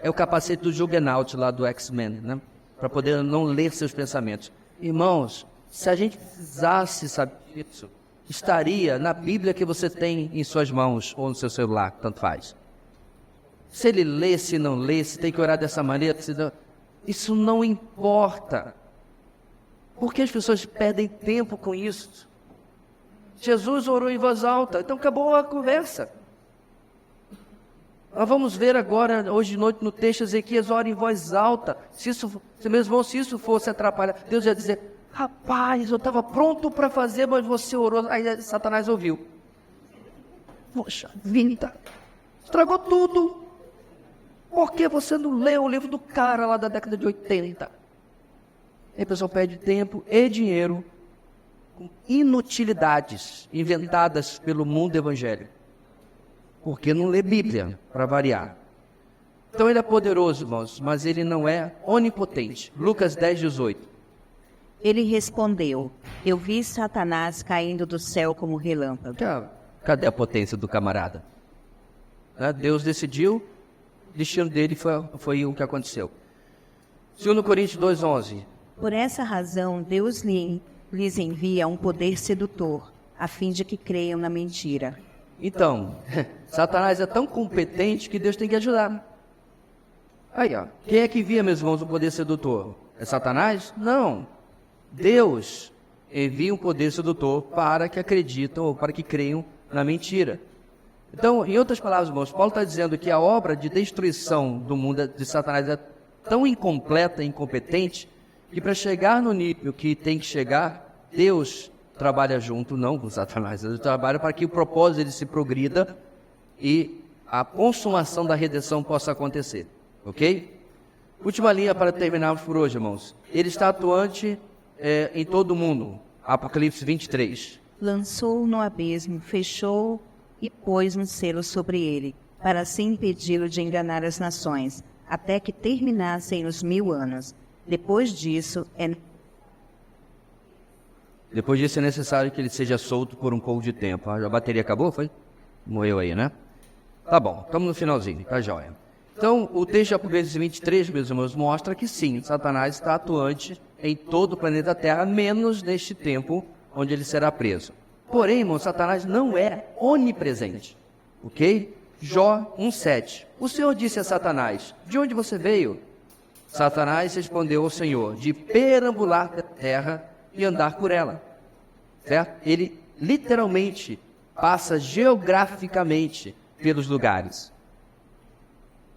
Speaker 1: É o capacete do Juggernaut lá do X-Men, né? Para poder não ler seus pensamentos. Irmãos, se a gente precisasse saber disso, estaria na Bíblia que você tem em suas mãos ou no seu celular, tanto faz. Se ele lê, se não lê, se tem que orar dessa maneira, isso não importa. Porque as pessoas perdem tempo com isso. Jesus orou em voz alta, então acabou a conversa. Nós vamos ver agora, hoje de noite, no texto, Ezequias ora em voz alta. Se isso fosse atrapalhar, Deus ia dizer, rapaz, eu estava pronto para fazer, mas você orou. Aí Satanás ouviu. Poxa vida, estragou tudo. Por que você não leu o livro do cara lá da década de 80? Aí o pessoal perde tempo e dinheiro com inutilidades inventadas pelo mundo evangélico. Porque não lê Bíblia, para variar. Então ele é poderoso, irmãos, mas ele não é onipotente. Lucas 10:18.
Speaker 2: Ele respondeu, eu vi Satanás caindo do céu como relâmpago.
Speaker 1: Cadê a potência do camarada? Deus decidiu, o destino dele foi o que aconteceu. 2 Coríntios 2:11.
Speaker 2: Por essa razão, Deus lhes envia um poder sedutor, a fim de que creiam na mentira.
Speaker 1: Então, Satanás é tão competente que Deus tem que ajudar. Aí, ó, quem é que envia, meus irmãos, o poder sedutor? É Satanás? Não. Deus envia um poder sedutor para que acreditam ou para que creiam na mentira. Então, em outras palavras, irmãos, Paulo está dizendo que a obra de destruição do mundo de Satanás é tão incompleta e incompetente que para chegar no nível que tem que chegar, Deus trabalha junto, não com Satanás. Ele trabalha para que o propósito dele se progrida e a consumação da redenção possa acontecer. Ok? Última linha para terminarmos por hoje, irmãos. Ele está atuante em todo o mundo. Apocalipse 23.
Speaker 2: Lançou-o no abismo, fechou e pôs um selo sobre ele, para assim impedi-lo de enganar as nações, até que terminassem os 1000 anos. Depois disso é
Speaker 1: necessário que ele seja solto por um pouco de tempo. A bateria acabou, foi? Morreu aí, né? Tá bom, estamos no finalzinho, tá joia. Então, o texto de Apocalipse 23, meus irmãos, mostra que sim, Satanás está atuante em todo o planeta Terra, menos neste tempo onde ele será preso. Porém, irmão, Satanás não é onipresente, ok? Jó 1:7. O Senhor disse a Satanás, de onde você veio? Satanás respondeu ao Senhor, de perambular pela terra e andar por ela, certo? Ele literalmente passa geograficamente pelos lugares.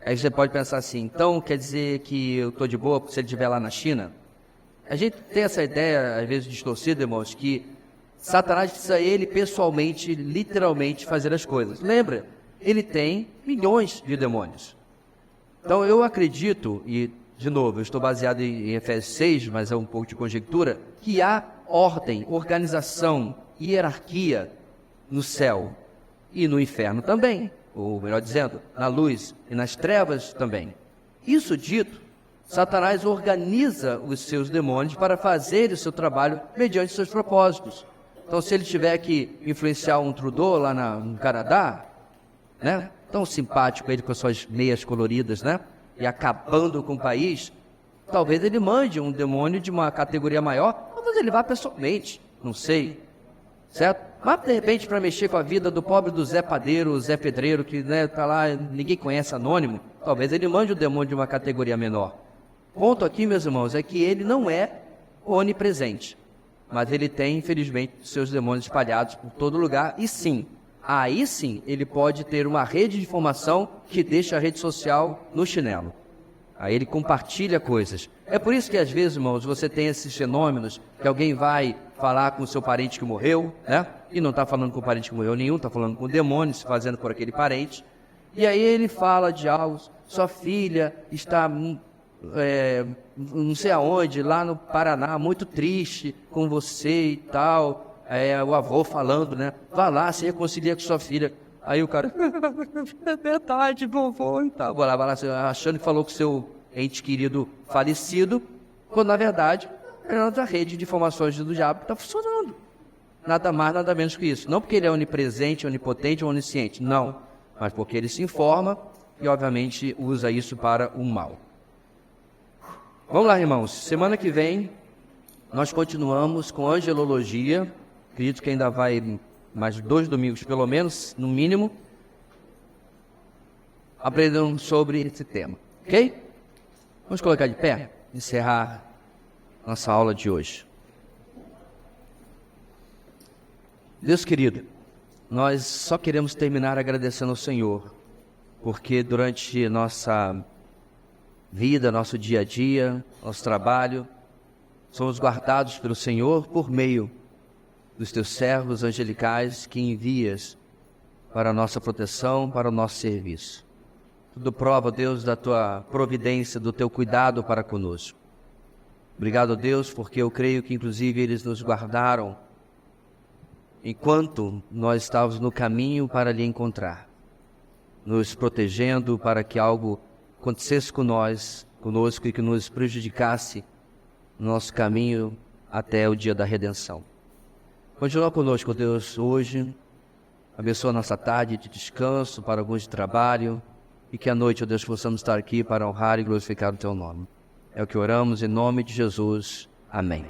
Speaker 1: Aí você pode pensar assim, então quer dizer que eu estou de boa se ele estiver lá na China? A gente tem essa ideia, às vezes distorcida, irmãos, que Satanás precisa ele pessoalmente, literalmente fazer as coisas. Lembra? Ele tem milhões de demônios. Então eu acredito, e de novo, eu estou baseado em Efésios 6, mas é um pouco de conjectura, que há ordem, organização, hierarquia no céu e no inferno também. ou melhor dizendo, na luz e nas trevas também. Isso dito, Satanás organiza os seus demônios para fazer o seu trabalho mediante seus propósitos. Então, se ele tiver que influenciar um Trudeau lá no Canadá, né? Tão simpático ele com as suas meias coloridas, né? E acabando com o país, talvez ele mande um demônio de uma categoria maior, talvez ele vá pessoalmente, não sei, certo? Mas de repente para mexer com a vida do pobre do Zé Padeiro, o Zé Pedreiro, que tá lá, ninguém conhece, anônimo, talvez ele mande um demônio de uma categoria menor. O ponto aqui, meus irmãos, é que ele não é onipresente, mas ele tem, infelizmente, seus demônios espalhados por todo lugar, e sim, aí sim, ele pode ter uma rede de informação que deixa a rede social no chinelo. Aí ele compartilha coisas. É por isso que às vezes, irmãos, você tem esses fenômenos que alguém vai falar com o seu parente que morreu, né? E não está falando com o parente que morreu nenhum, está falando com o demônio, se fazendo por aquele parente. E aí ele fala de algo, sua filha está não sei aonde, lá no Paraná, muito triste com você e tal. O avô falando, né? Vá lá, se reconcilia com sua filha. Aí o cara, é verdade, vovô e tal. Vai lá, achando que falou com seu ente querido falecido, quando na verdade é outra rede de informações do diabo que está funcionando. Nada mais, nada menos que isso. Não porque ele é onipresente, onipotente ou onisciente, não. Mas porque ele se informa e obviamente usa isso para o mal. Vamos lá, irmãos. Semana que vem nós continuamos com angelologia. Acredito que ainda vai mais 2 domingos, pelo menos, no mínimo, aprendendo sobre esse tema, ok? Vamos colocar de pé, encerrar nossa aula de hoje. Deus querido, nós só queremos terminar agradecendo ao Senhor, porque durante nossa vida, nosso dia a dia, nosso trabalho, somos guardados pelo Senhor por meio dos teus servos angelicais que envias para a nossa proteção, para o nosso serviço. Tudo prova, Deus, da tua providência, do teu cuidado para conosco. Obrigado, Deus, porque eu creio que inclusive eles nos guardaram enquanto nós estávamos no caminho para lhe encontrar, nos protegendo para que algo acontecesse conosco e que nos prejudicasse no nosso caminho até o dia da redenção. Continua conosco, Deus, hoje. Abençoa a nossa tarde de descanso, para alguns de trabalho, e que à noite, ó Deus, possamos estar aqui para honrar e glorificar o teu nome. É o que oramos em nome de Jesus. Amém.